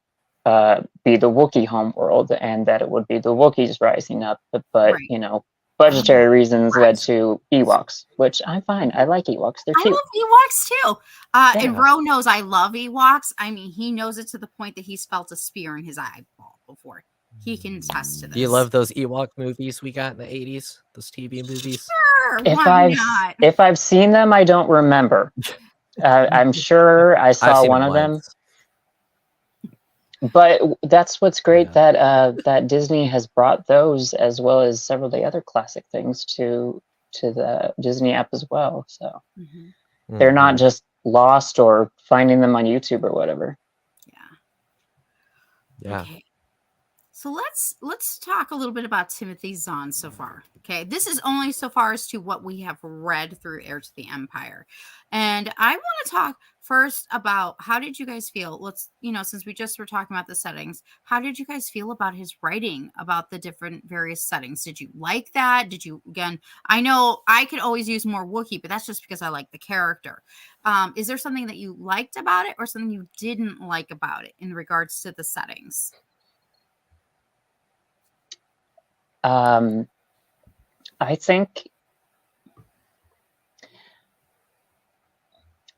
be the Wookiee homeworld, and that it would be the Wookiees rising up. But Right. you know, budgetary reasons led Right. to Ewoks, which I'm fine. I like Ewoks. They're I cute. love Ewoks too. And Yeah. Ro knows I love Ewoks. I mean, he knows it to the point that he's felt a spear in his eyeball before. He can attest to this. Do you love those Ewok movies we got in the 80s? Those TV movies? Sure, If why not? if I've seen them, I don't remember. I'm sure I I've saw seen one them of them. once. But that's what's great, Yeah. that Disney has brought those, as well as several of the other classic things, to the Disney app as well. So Mhm. they're not Mhm. just lost or finding them on YouTube or whatever. Yeah. Okay. So let's talk a little bit about Timothy Zahn so far. Okay, this is only so far as to what we have read through Heir to the Empire, and I want to talk first about how did you guys feel? Let's since we just were talking about the settings, how did you guys feel about his writing about the different various settings? Did you like that? Did you again? I know I could always use more Wookiee, but that's just because I like the character. Is there something that you liked about it, or something you didn't like about it in regards to the settings? I think.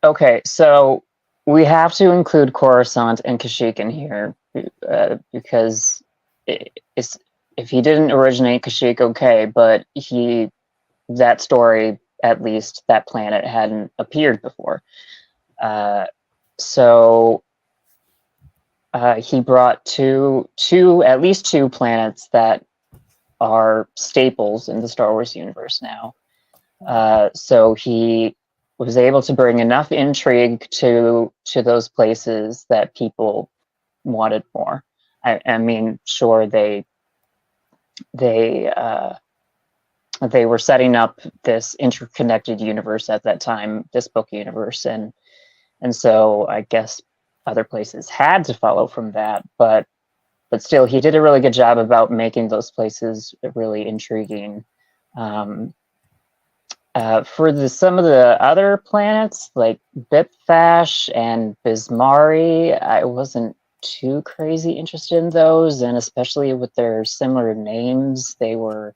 Okay, so we have to include Coruscant and Kashyyyk in here because it's if he didn't originate Kashyyyk, okay, but that story, at least that planet hadn't appeared before. So he brought at least two planets that are staples in the Star Wars universe now. So he was able to bring enough intrigue to those places that people wanted more. I mean, sure, they were setting up this interconnected universe at that time, this book universe, and so I guess other places had to follow from that, but still, he did a really good job about making those places really intriguing. For some of the other planets, like Bipfash and Bismari, I wasn't too crazy interested in those, and especially with their similar names, they were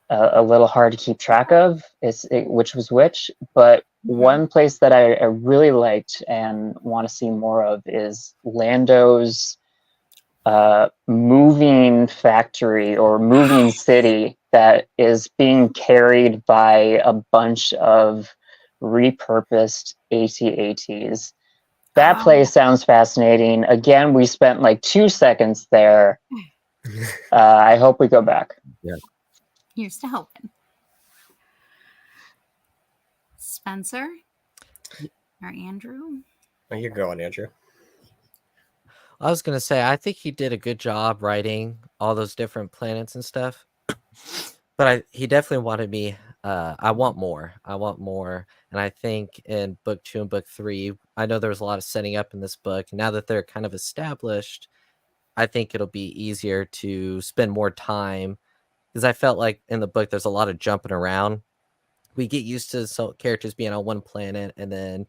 a little hard to keep track of, which was which. But one place that I really liked and want to see more of is Lando's moving factory or moving city that is being carried by a bunch of repurposed AT-ATs. That place sounds fascinating. Again, we spent like 2 seconds there. I hope we go back. Yeah. Here's to hoping. Spencer or Andrew? You go on, Andrew. I was gonna say I think he did a good job writing all those different planets and stuff, but he definitely wanted me. I want more. And I think in book 2 and book 3, I know there was a lot of setting up in this book. Now that they're kind of established, I think it'll be easier to spend more time, because I felt like in the book there's a lot of jumping around. We get used to some characters being on one planet, and then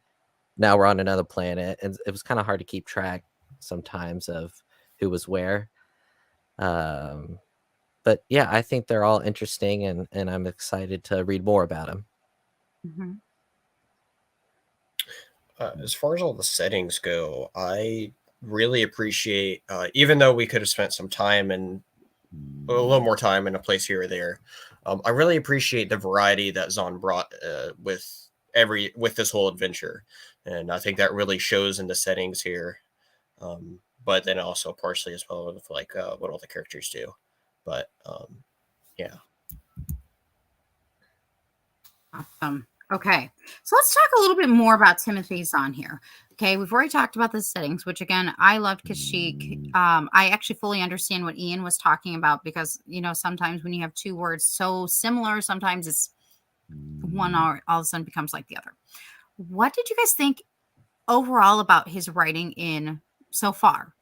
now we're on another planet, and it was kind of hard to keep track sometimes of who was where. But yeah, I think they're all interesting, and I'm excited to read more about them. Mm-hmm. As far as all the settings go, I really appreciate, even though we could have spent some time and a little more time in a place here or there, I really appreciate the variety that Zahn brought with this whole adventure, and I think that really shows in the settings here. But then also partially as well with like what all the characters do. But yeah. Awesome. Okay, so let's talk a little bit more about Timothy Zahn here. Okay, we've already talked about the settings, which again, I loved Kashyyyk. I actually fully understand what Ian was talking about, because sometimes when you have two words so similar, sometimes it's one all of a sudden becomes like the other. What did you guys think overall about his writing in so far?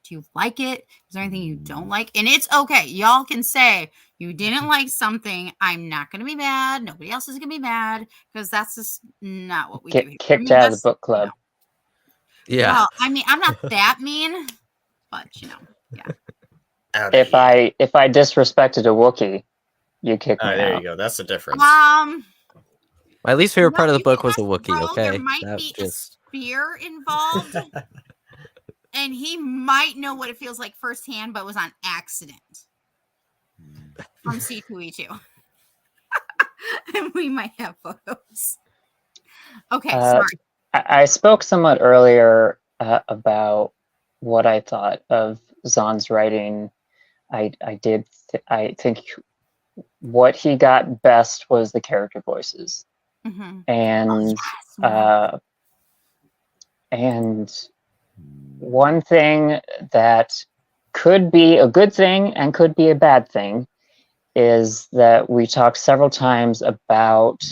Do you like it? Is there anything you don't like? And it's okay. Y'all can say you didn't like something. I'm not going to be mad. Nobody else is going to be mad, because that's just not what we do. Kicked out of the book club. Yeah. Well, I mean, I'm not that mean. but yeah. Outta If here. I disrespected a Wookiee, you kick me There out. you go. That's the difference. My least favorite part of the you book was the must Wookiee. roll, Okay, there might that be just a spear involved, and he might know what it feels like firsthand, but was on accident from C2E2. And we might have photos. Okay, sorry. I spoke somewhat earlier about what I thought of Zahn's writing. I think what he got best was the character voices, Mm-hmm. and Yes. and one thing that could be a good thing and could be a bad thing is that we talked several times about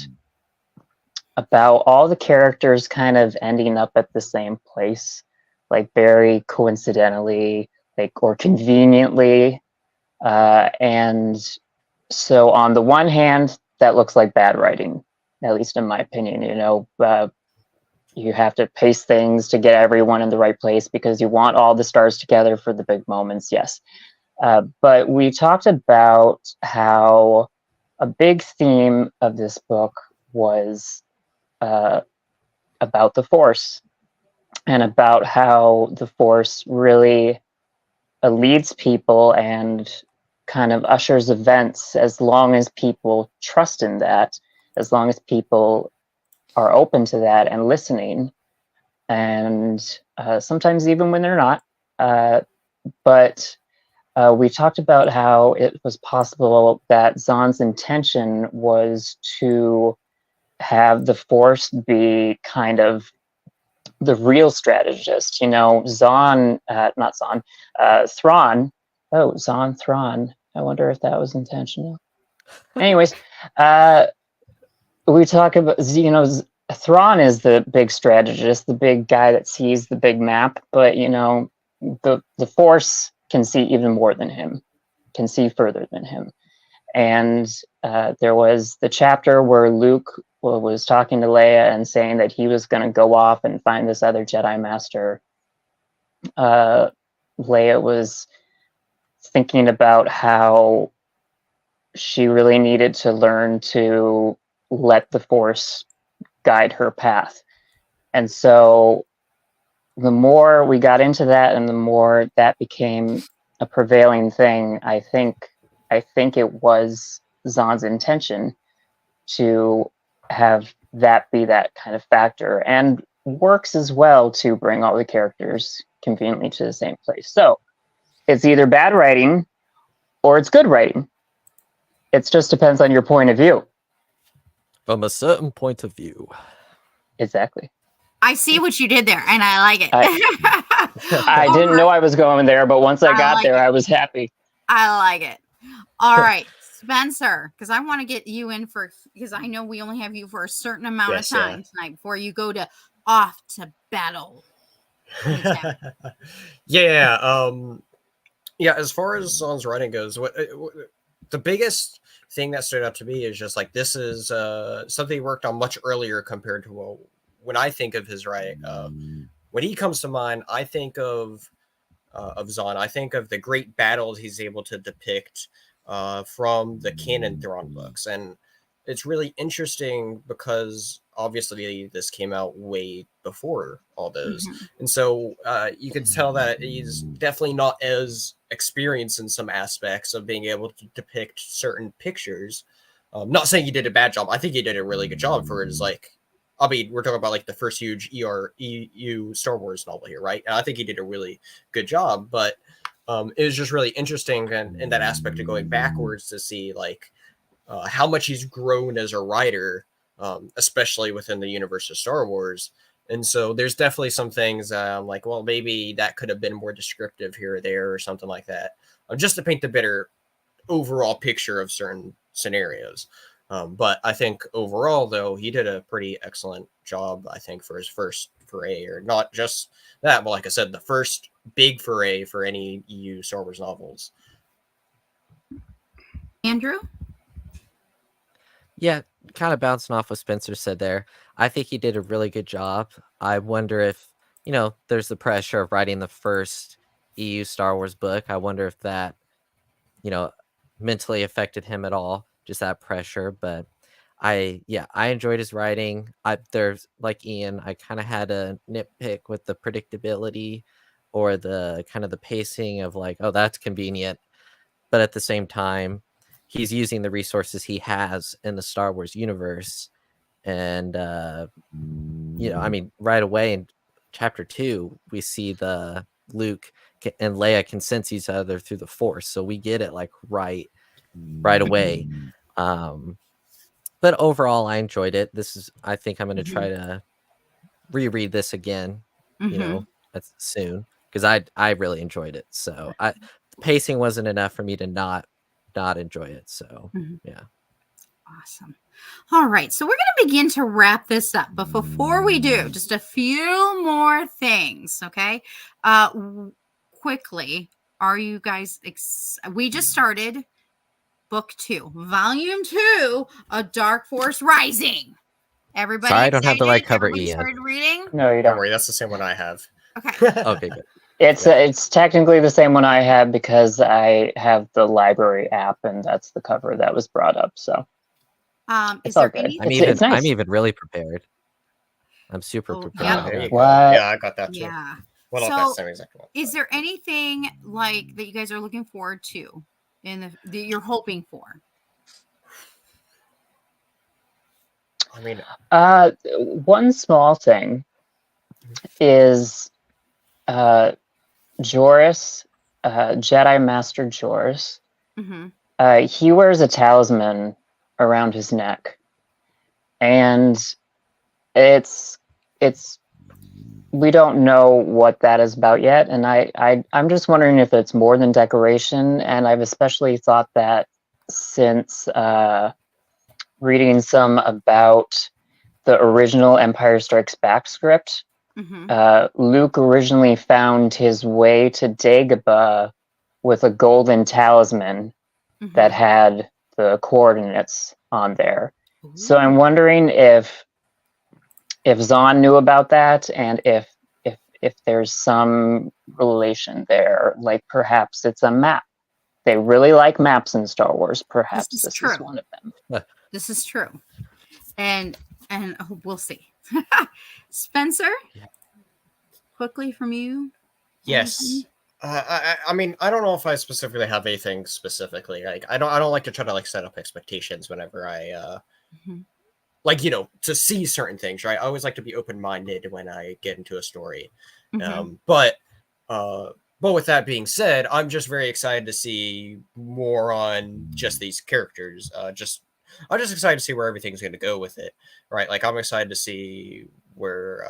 all the characters kind of ending up at the same place, like very coincidentally, or conveniently. And so on the one hand, that looks like bad writing, at least in my opinion. You have to pace things to get everyone in the right place because you want all the stars together for the big moments, yes. But we talked about how a big theme of this book was about the Force, and about how the Force really leads people and kind of ushers events as long as people trust in that, as long as people are open to that and listening, and sometimes even when they're not. But we talked about how it was possible that Zahn's intention was to have the Force be kind of the real strategist. Thrawn. Oh, Zahn Thrawn. I wonder if that was intentional. Anyways, we talk about, Thrawn is the big strategist, the big guy that sees the big map, but the Force can see even more than him, can see further than him. And there was the chapter where Luke was talking to Leia and saying that he was going to go off and find this other Jedi Master. Leia was thinking about how she really needed to learn to let the Force guide her path. And so the more we got into that and the more that became a prevailing thing, I think it was Zahn's intention to have that be that kind of factor, and works as well to bring all the characters conveniently to the same place. So it's either bad writing or it's good writing. It just depends on your point of view. from a certain point of view. Exactly. I see what you did there, and I like it. I didn't know I was going there, but once I got there, I was happy. I like it. All right, Spencer, because I want to get you in because I know we only have you for a certain amount of time tonight before you go off to battle. As far as Zahn's writing goes, the biggest thing that stood out to me is just like, this is something he worked on much earlier compared to when I think of his writing. When he comes to mind, I think of Zahn. I think of the great battles he's able to depict from the canon Thrawn books, and it's really interesting because obviously this came out way before all those, and so you can tell that he's definitely not as experienced in some aspects of being able to depict certain pictures. Not saying he did a bad job. I think he did a really good job for his we're talking about like the first huge EU Star Wars novel here, right? And I think he did a really good job, but it was just really interesting in that aspect of going backwards to see how much he's grown as a writer, especially within the universe of Star Wars. And so there's definitely some things I'm like, well, maybe that could have been more descriptive here or there or something like that, just to paint the better overall picture of certain scenarios. But I think overall, though, he did a pretty excellent job, I think, for his first foray, or not just that, but like I said, the first big foray for any EU Star Wars novels. Andrew? Yeah, kind of bouncing off what Spencer said there. I think he did a really good job. I wonder if, there's the pressure of writing the first EU Star Wars book. I wonder if that, mentally affected him at all, just that pressure. But I enjoyed his writing. There's like Ian, I kind of had a nitpick with the predictability or the kind of the pacing of like, oh, that's convenient. But at the same time, he's using the resources he has in the Star Wars universe. And, right away in chapter 2, we see the Luke and Leia can sense each other through the Force. So we get it like right away. But overall, I enjoyed it. I think I'm going to try to reread this again, soon, because I really enjoyed it. So the pacing wasn't enough for me to not enjoy it. So yeah. Awesome. All right. So we're going to begin to wrap this up. But before we do, just a few more things. Okay. Quickly, are you guys, we just started book 2, volume 2 of Dark Force Rising. Everybody, sorry, I don't have the right cover, Everybody Ian. started reading? No, you Don't don't. worry, that's the same one I have. Okay. Okay, good. It's technically the same one I have because I have the library app, and that's the cover that was brought up. So Is all there good. anything? It's nice. I'm even really prepared. I'm super Oh, prepared. yeah. There you go. What? Yeah, I got that too. Yeah. Well, not So, that same exact one. Is there anything like that you guys are looking forward to in that you're hoping for? I mean, one small thing is Joris, Jedi Master Joris. Mm-hmm. He wears a talisman around his neck, and it's we don't know what that is about yet, and I'm just wondering if it's more than decoration. And I've especially thought that since reading some about the original Empire Strikes Back script, Luke originally found his way to Dagobah with a golden talisman that had the coordinates on there. Ooh. So I'm wondering if Zahn knew about that, and if there's some relation there, like perhaps it's a map. They really like maps in Star Wars. Perhaps This is this true. is one of them. This is true, and we'll see. Spencer, quickly from you. yes. I mean, I don't know if I specifically have anything specifically. Like, I don't like to try to like set up expectations whenever I like, to see certain things, right? I always like to be open-minded when I get into a story. But with that being said, I'm just very excited to see more on just these characters. I'm just excited to see where everything's going to go with it, right? Like, I'm excited to see where.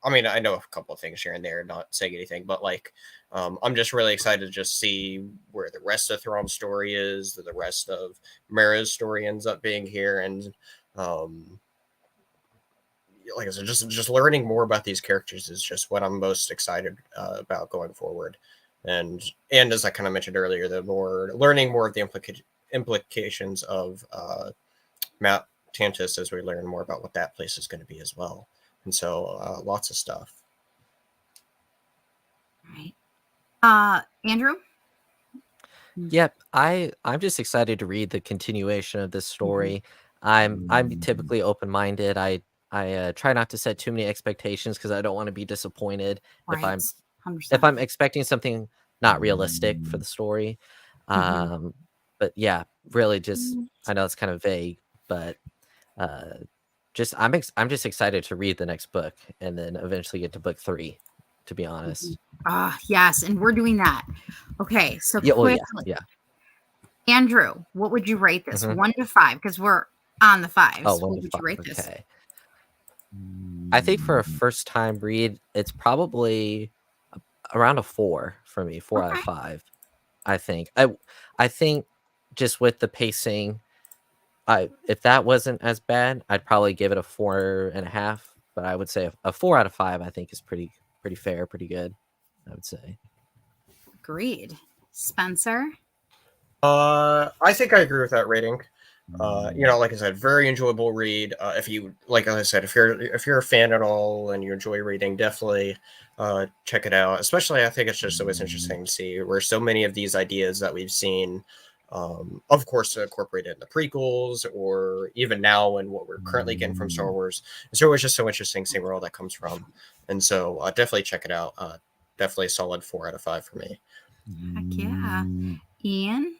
I mean, I know a couple of things here and there, not saying anything, but like, I'm just really excited to just see where the rest of Thrawn's story is, the rest of Mara's story ends up being here, and like I said, just learning more about these characters is just what I'm most excited about going forward. And as I kind of mentioned earlier, learning more of the implications of Mount Tantus as we learn more about what that place is going to be as well. And so lots of stuff. Right. Andrew? Yep, I'm just excited to read the continuation of this story. I'm typically open-minded. I try not to set too many expectations because I don't want to be disappointed Right. if I'm expecting something not realistic for the story. But yeah, really just I know it's kind of vague, but I'm just excited to read the next book and then eventually get to book 3, to be honest. Yes, and we're doing that. Okay, so Yeah, well, quickly. yeah. Andrew, what would you rate this? 1 to 5, because we're on the 5s. Oh, what 1 would to you 5. rate this? Okay. I think for a first time read, it's probably around a 4 for me, 4 out of 5. I think. I think just with the pacing, if that wasn't as bad, I'd probably give it a 4.5. But I would say a 4 out of 5. I think is pretty fair, pretty good. I would say. Agreed. Spencer? I think I agree with that rating. Like I said, very enjoyable read. If you, like I said, if you're a fan at all and you enjoy reading, definitely check it out. Especially, I think it's just always interesting to see where so many of these ideas that we've seen, of course, incorporated in the prequels, or even now in what we're currently getting from Star Wars. It's always just so interesting seeing where all that comes from. And so definitely check it out. Definitely a solid 4 out of 5 for me. Heck yeah. Ian?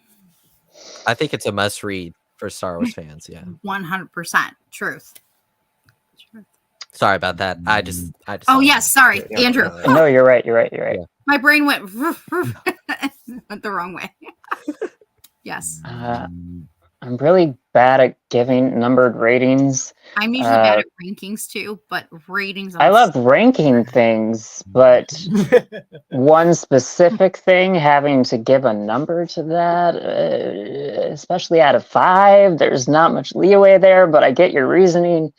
I think it's a must read for Star Wars fans. Yeah. 100% truth. Sorry about that. I just. Oh, yes. Sorry, Yeah, Andrew. No, you're right. You're right. Yeah. My brain went went the wrong way. Yes. I'm really bad at giving numbered ratings. I'm usually bad at rankings too, but ratings. I love ranking things, but one specific thing, having to give a number to that, especially out of 5, there's not much leeway there, but I get your reasoning.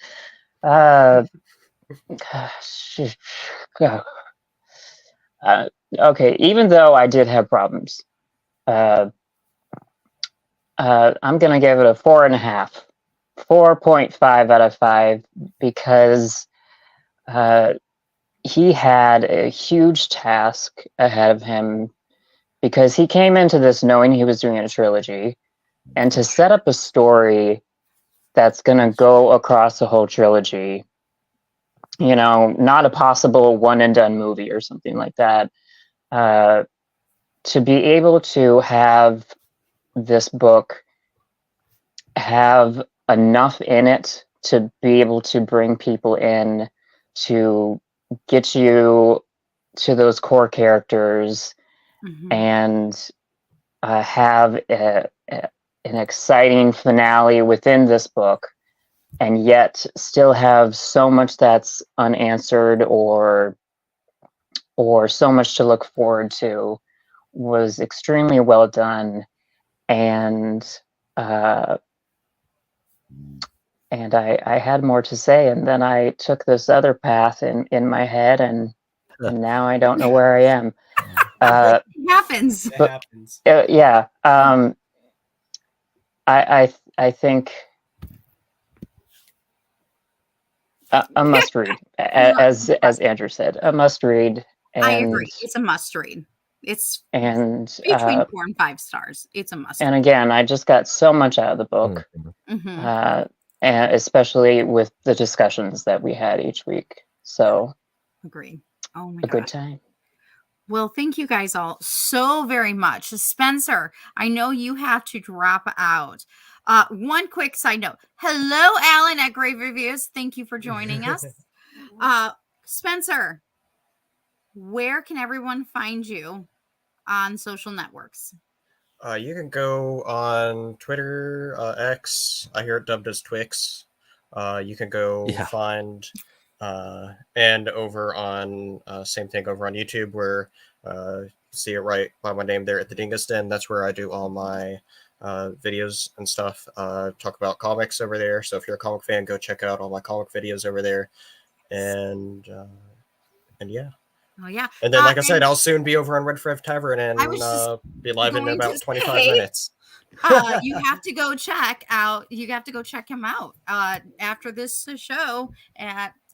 Okay, even though I did have problems, I'm going to give it a 4.5, 4.5 out of 5, because he had a huge task ahead of him, because he came into this knowing he was doing a trilogy, and to set up a story that's going to go across the whole trilogy, you know, not a possible one and done movie or something like that. To be able to have this book have enough in it to be able to bring people in, to get you to those core characters, and have an exciting finale within this book, and yet still have so much that's unanswered or so much to look forward to, was extremely well done. And I had more to say, and then I took this other path in my head, and now I don't know where I am. It happens. It happens. Yeah. I think a must read, as Andrew said, a must read. And, I agree. It's a must read. It's and between 4 and 5 stars. It's a must. And again, I just got so much out of the book, and especially with the discussions that we had each week. So, agree. Oh my a god, good time. Well, thank you guys all so very much. Spencer, I know you have to drop out. One quick side note. Hello, Alan at Grave Reviews. Thank you for joining us. Spencer, where can everyone find you on social networks? You can go on Twitter, X. I hear it dubbed as Twix. You can go find, and over on same thing over on YouTube, where see it right by my name there at the Dingus Den. That's where I do all my videos and stuff. Talk about comics over there. So if you're a comic fan, go check out all my comic videos over there. And yeah. Oh yeah. And then, like I said, I'll soon be over on Red Rev Tavern and be live in about 25 minutes. You have to go check out. You have to go check him out after this show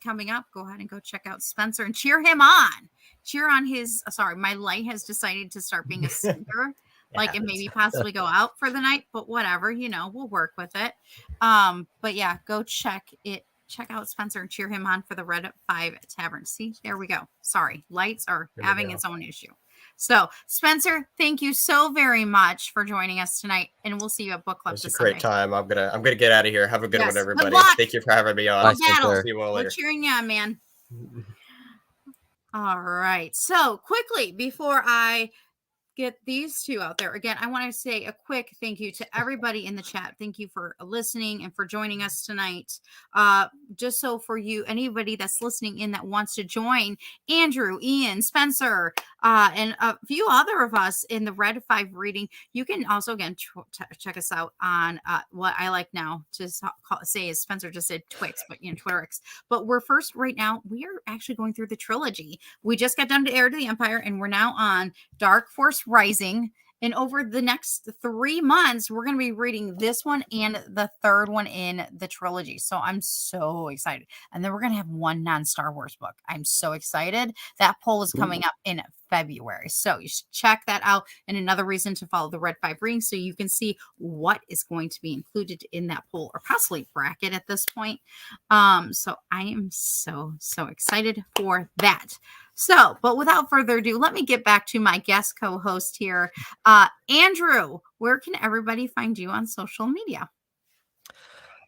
coming up. Go ahead and go check out Spencer and cheer him on. Cheer on his. Sorry, my light has decided to start being a singer. And maybe possibly go out for the night, but whatever, we'll work with it. But yeah, go check out Spencer and cheer him on for the Red 5 Tavern. See, there we go. Sorry, lights are having its own issue. So, Spencer, thank you so very much for joining us tonight, and we'll see you at book club. It's a great time. I'm gonna get out of here. Have a good one, everybody. Thank you for having me on. See you all later. We're cheering you on, man. All right. So quickly before I get these two out there again, I want to say a quick thank you to everybody in the chat. Thank you for listening and for joining us tonight. Just so for you, anybody that's listening in that wants to join Andrew, Ian, Spencer, and a few other of us in the Red 5 reading, you can also again check us out on what I like now to say is Spencer just said Twix, but Twix. But we're right now, we are actually going through the trilogy. We just got done to Heir to the Empire, and we're now on Dark Force Rising And over the next 3 months, we're going to be reading this one and the third one in the trilogy. So I'm so excited. And then we're going to have one non-Star Wars book. I'm so excited. That poll is coming up in February. So you should check that out. And another reason to follow the Red 5 Reading so you can see what is going to be included in that poll or possibly bracket at this point. So I am so excited for that. So, but without further ado, let me get back to my guest co-host here. Andrew, where can everybody find you on social media?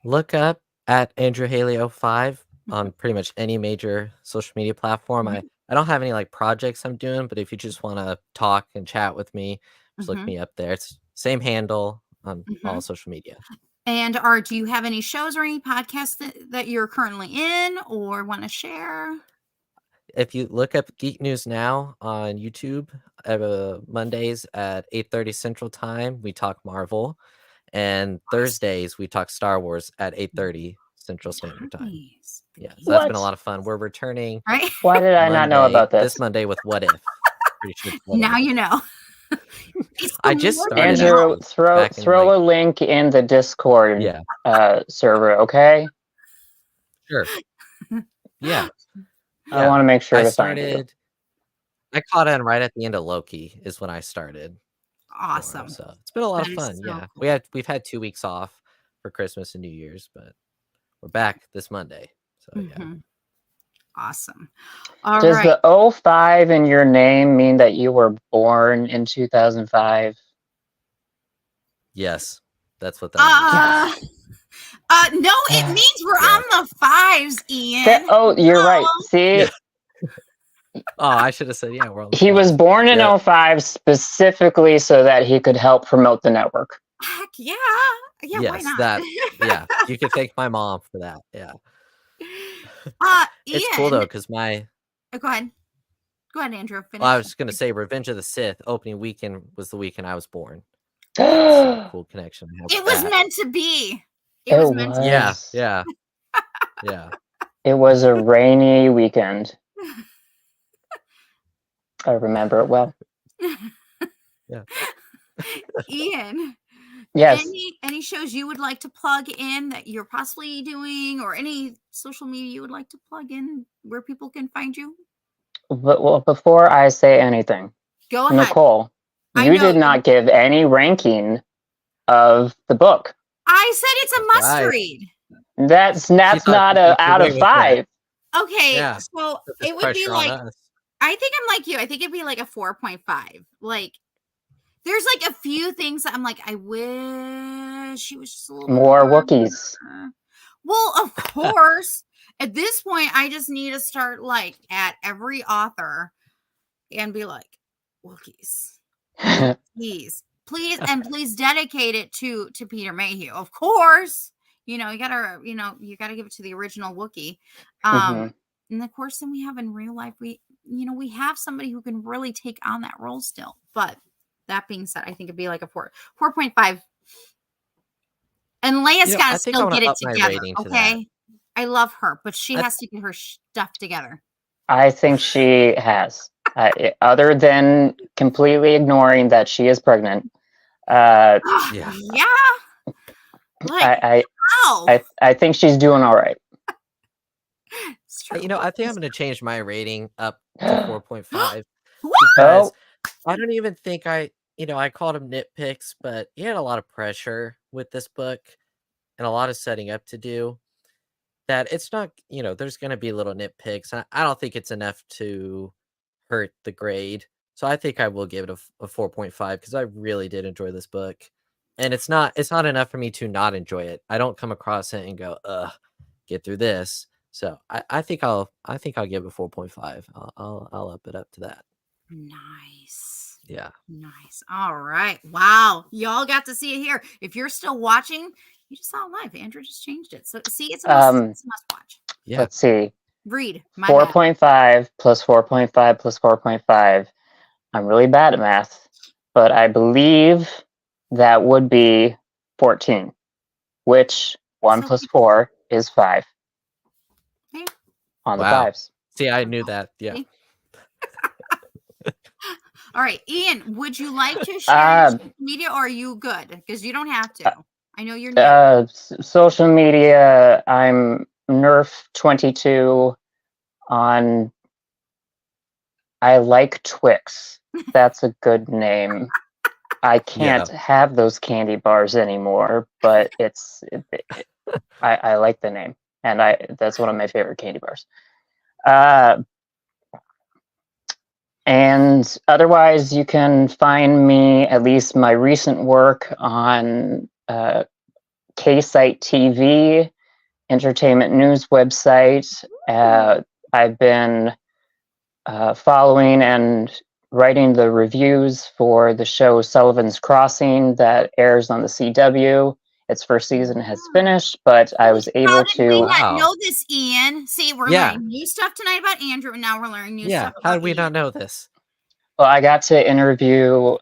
Look up at Andrew Haley 05 on pretty much any major social media platform. I don't have any like projects I'm doing, but if you just want to talk and chat with me, just look me up there. It's same handle on all social media. And do you have any shows or any podcasts that you're currently in or want to share? If you look up Geek News Now on YouTube, Mondays at 8:30 Central Time, we talk Marvel. And Thursdays, we talk Star Wars at 8:30 Central Standard Time. Yeah, so that's been a lot of fun. We're returning. Right? Why did I not know about this? This Monday with What If. Pretty sure it's What now If. you know. I just started. Andrew, throw a link in the Discord server, okay? Sure. Yeah. I want to make sure to find it. I caught on right at the end of Loki is when I started. Awesome. So it's been a lot of That is fun. so Yeah. cool. We've had 2 weeks off for Christmas and New Year's, but we're back this Monday. So yeah. Awesome. All Does right. the 05 in your name mean that you were born in 2005? Yes. That's what that means. No, it means we're on the 5s, Ian. You're right. See, Oh, I should have said, yeah, we're on the he was fives. born in 05 specifically so that he could help promote the network. Heck yeah. Yeah, why Yes, not? yeah. You can thank my mom for that. Yeah. It's cool Ian. though, because my Go ahead. Go ahead, Andrew. Finish. I was just gonna say Revenge of the Sith opening weekend was the weekend I was born. That's a cool connection. I have It with was that. meant to be. It was meant to be. Yeah. Yeah. It was a rainy weekend. I remember it well. Yeah. Ian. Yes. Any shows you would like to plug in that you're possibly doing, or any social media you would like to plug in where people can find you? But well, before I say anything, Go ahead. Nicole, you did not give any ranking of the book. I said it's a must read. That's not a out of 5. Okay, Yeah. so it would be like, I think I'm like you. I think it'd be like a 4.5. Like, there's like a few things that I'm like, I wish she was just a little more Wookiees. Well, of course. At this point, I just need to start like at every author and be like, Wookiees. Please dedicate it to Peter Mayhew. Of course. You gotta give it to the original Wookiee. And of course, then we have in real life, we have somebody who can really take on that role still. But that being said, I think it'd be like a 4.5. And Leia's got to still get it together. Okay. I love her, but she has to get her stuff together. I think she has. Other than completely ignoring that she is pregnant. Yeah. I think she's doing all right. I think I'm going to change my rating up to 4.5 because I don't even think I called him nitpicks, but he had a lot of pressure with this book and a lot of setting up to do that. It's not, there's going to be little nitpicks. And I don't think it's enough to hurt the grade. So I think I will give it a 4.5 because I really did enjoy this book. And it's not enough for me to not enjoy it. I don't come across it and go, get through this. So I think I'll give it 4.5. I'll up it up to that. Nice. Yeah. Nice. All right. Wow. Y'all got to see it here. If you're still watching, you just saw it live. Andrew just changed it. So see, it's a must watch. Yeah. Let's see. Read. 4.5 plus 4.5 plus 4.5. I'm really bad at math, but I believe that would be 14, which 1 plus 4 is 5. Okay. On the 5s. See, I knew that. Yeah. All right, Ian, would you like to share your social media, or are you good? Because you don't have to. I know you're new. Social media, I'm Nerf22 on. I like Twix. That's a good name. I can't have those candy bars anymore, but I like the name, and that's one of my favorite candy bars. And otherwise, you can find me, at least my recent work, on K-Site TV, entertainment news website. I've been following and writing the reviews for the show Sullivan's Crossing that airs on the CW. Its first season has finished, but I was able How did we to. not know this, Ian? See, we're learning new stuff tonight about Andrew, and now we're learning new stuff about How did we Ian. not know this? Well, I got to interview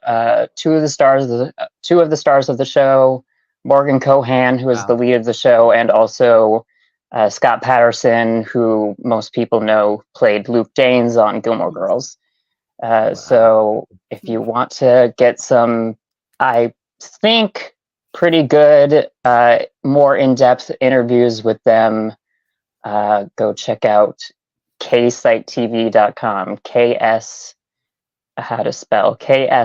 two of the stars of the show, Morgan Cohan, who is the lead of the show, and also Scott Patterson, who most people know played Luke Danes on Gilmore Girls. So if you want to get some, I think, pretty good, more in-depth interviews with them, go check out ksitetv.com. How to spell KSITETV.com.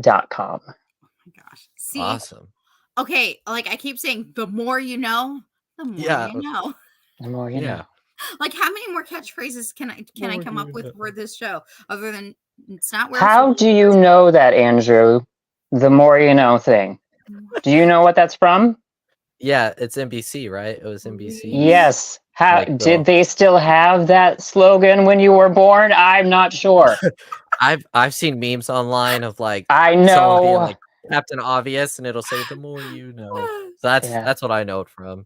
Oh my gosh. See, Awesome. okay, like I keep saying, the more you know, the more you know. The more you know. Like, how many more catchphrases can I come up with for this show other than it's not where? How do you know that, Andrew? The more you know thing. Do you know what that's from? Yeah, it's NBC, right? It was NBC. Yes. How Like did they still have that slogan when you were born? I'm not sure. I've seen memes online of like I someone know. being like Captain Obvious, and it'll say the more you know. So that's what I know it from.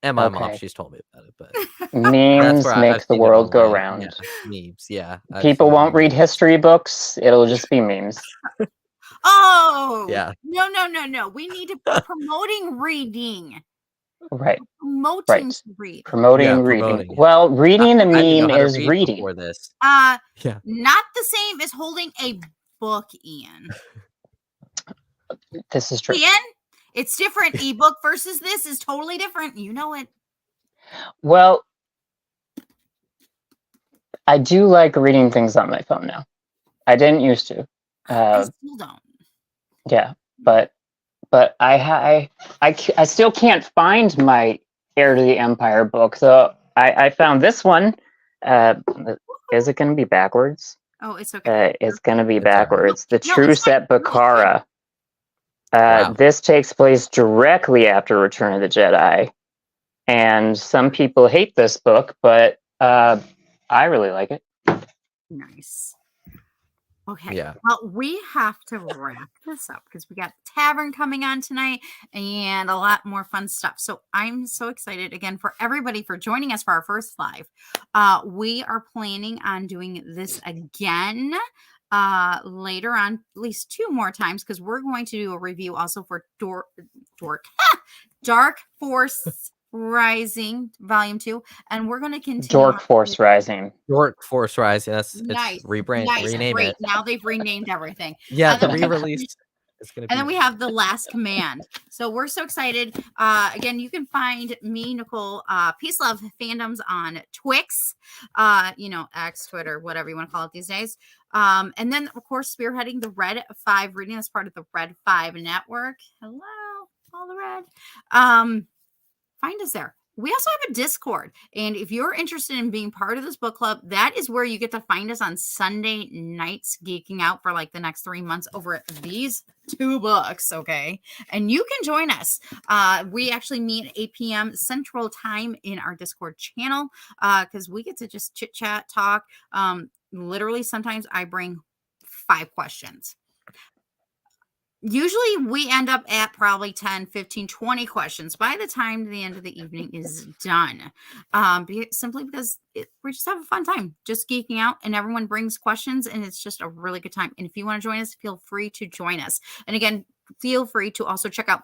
And my mom, she's told me about it, but memes make the world go round. Yeah, memes, yeah. People won't read history books. It'll just be memes. Oh, yeah. No. We need to promoting reading. Right. Promoting reading. Promoting reading. Well, reading the meme is reading. For this. Not the same as holding a book, Ian. This is true. Ian, it's different. Ebook versus this is totally different. You know it. Well, I do like reading things on my phone now. I didn't used to. I still don't. Yeah, but I still can't find my Heir to the Empire book. So I found this one. Is it going to be backwards? Oh, it's okay. It's going to be backwards. Right. The Truce at Bakara. This takes place directly after Return of the Jedi. And some people hate this book, but I really like it. Nice. Okay. Yeah. Well, we have to wrap this up because we got Tavern coming on tonight and a lot more fun stuff. So I'm so excited again for everybody for joining us for our first live. We are planning on doing this again later on, at least 2 more times, because we're going to do a review also for Dark Force Rising Volume 2, and we're going to continue. Dork Force Rising. Dork Force Rising. That's nice. Rename it. Now they've renamed everything. Yeah, the re-release. And then we have The Last Command. So we're so excited. Again, you can find me, Nicole, Peace Love Fandoms on Twix, X, Twitter, whatever you want to call it these days. And then, of course, spearheading the Red 5 reading as part of the Red 5 network. Hello, all the red. Find us there. We also have a Discord. And if you're interested in being part of this book club, that is where you get to find us on Sunday nights, geeking out for like the next 3 months over these 2 books. Okay. And you can join us. We actually meet at 8 p.m. Central Time in our Discord channel because we get to just chit chat, talk. Literally, sometimes I bring 5 questions. Usually we end up at probably 10, 15, 20 questions by the time the end of the evening is done. Simply because we just have a fun time just geeking out and everyone brings questions and it's just a really good time. And if you want to join us, feel free to join us. And again, feel free to also check out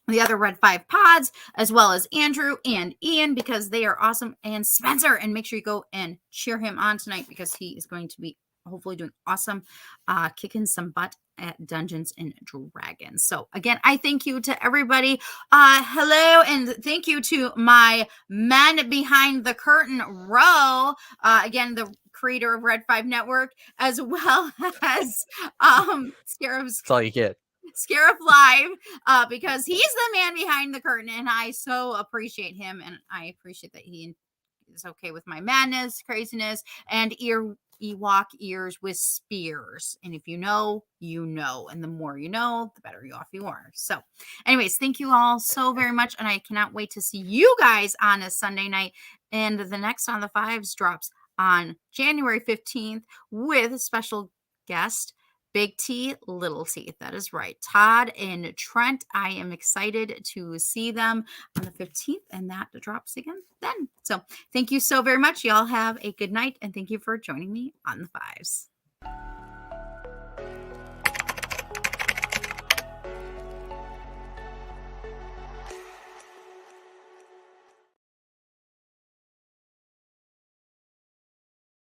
the other Red 5 pods, as well as Andrew and Ian, because they are awesome, and Spencer. And make sure you go and cheer him on tonight, because he is going to be hopefully doing awesome, kicking some butt at Dungeons and Dragons. So again, I thank you to everybody. Hello, and thank you to my men behind the curtain row. Again, the creator of Red 5 Network, as well as Scarab's That's all you get. Scarab Live, because he's the man behind the curtain, and I so appreciate him, and I appreciate that he is okay with my madness, craziness, and Ewok ears with spears. And if you know, you know, and the more you know, the better off you are. So, anyways, thank you all so very much, and I cannot wait to see you guys on a Sunday night. And the next On the Fives drops on January 15th with a special guest, Big T, Little T. That is right. Todd and Trent. I am excited to see them on the 15th, and that drops again then. So thank you so very much. Y'all have a good night, and thank you for joining me on the Fives.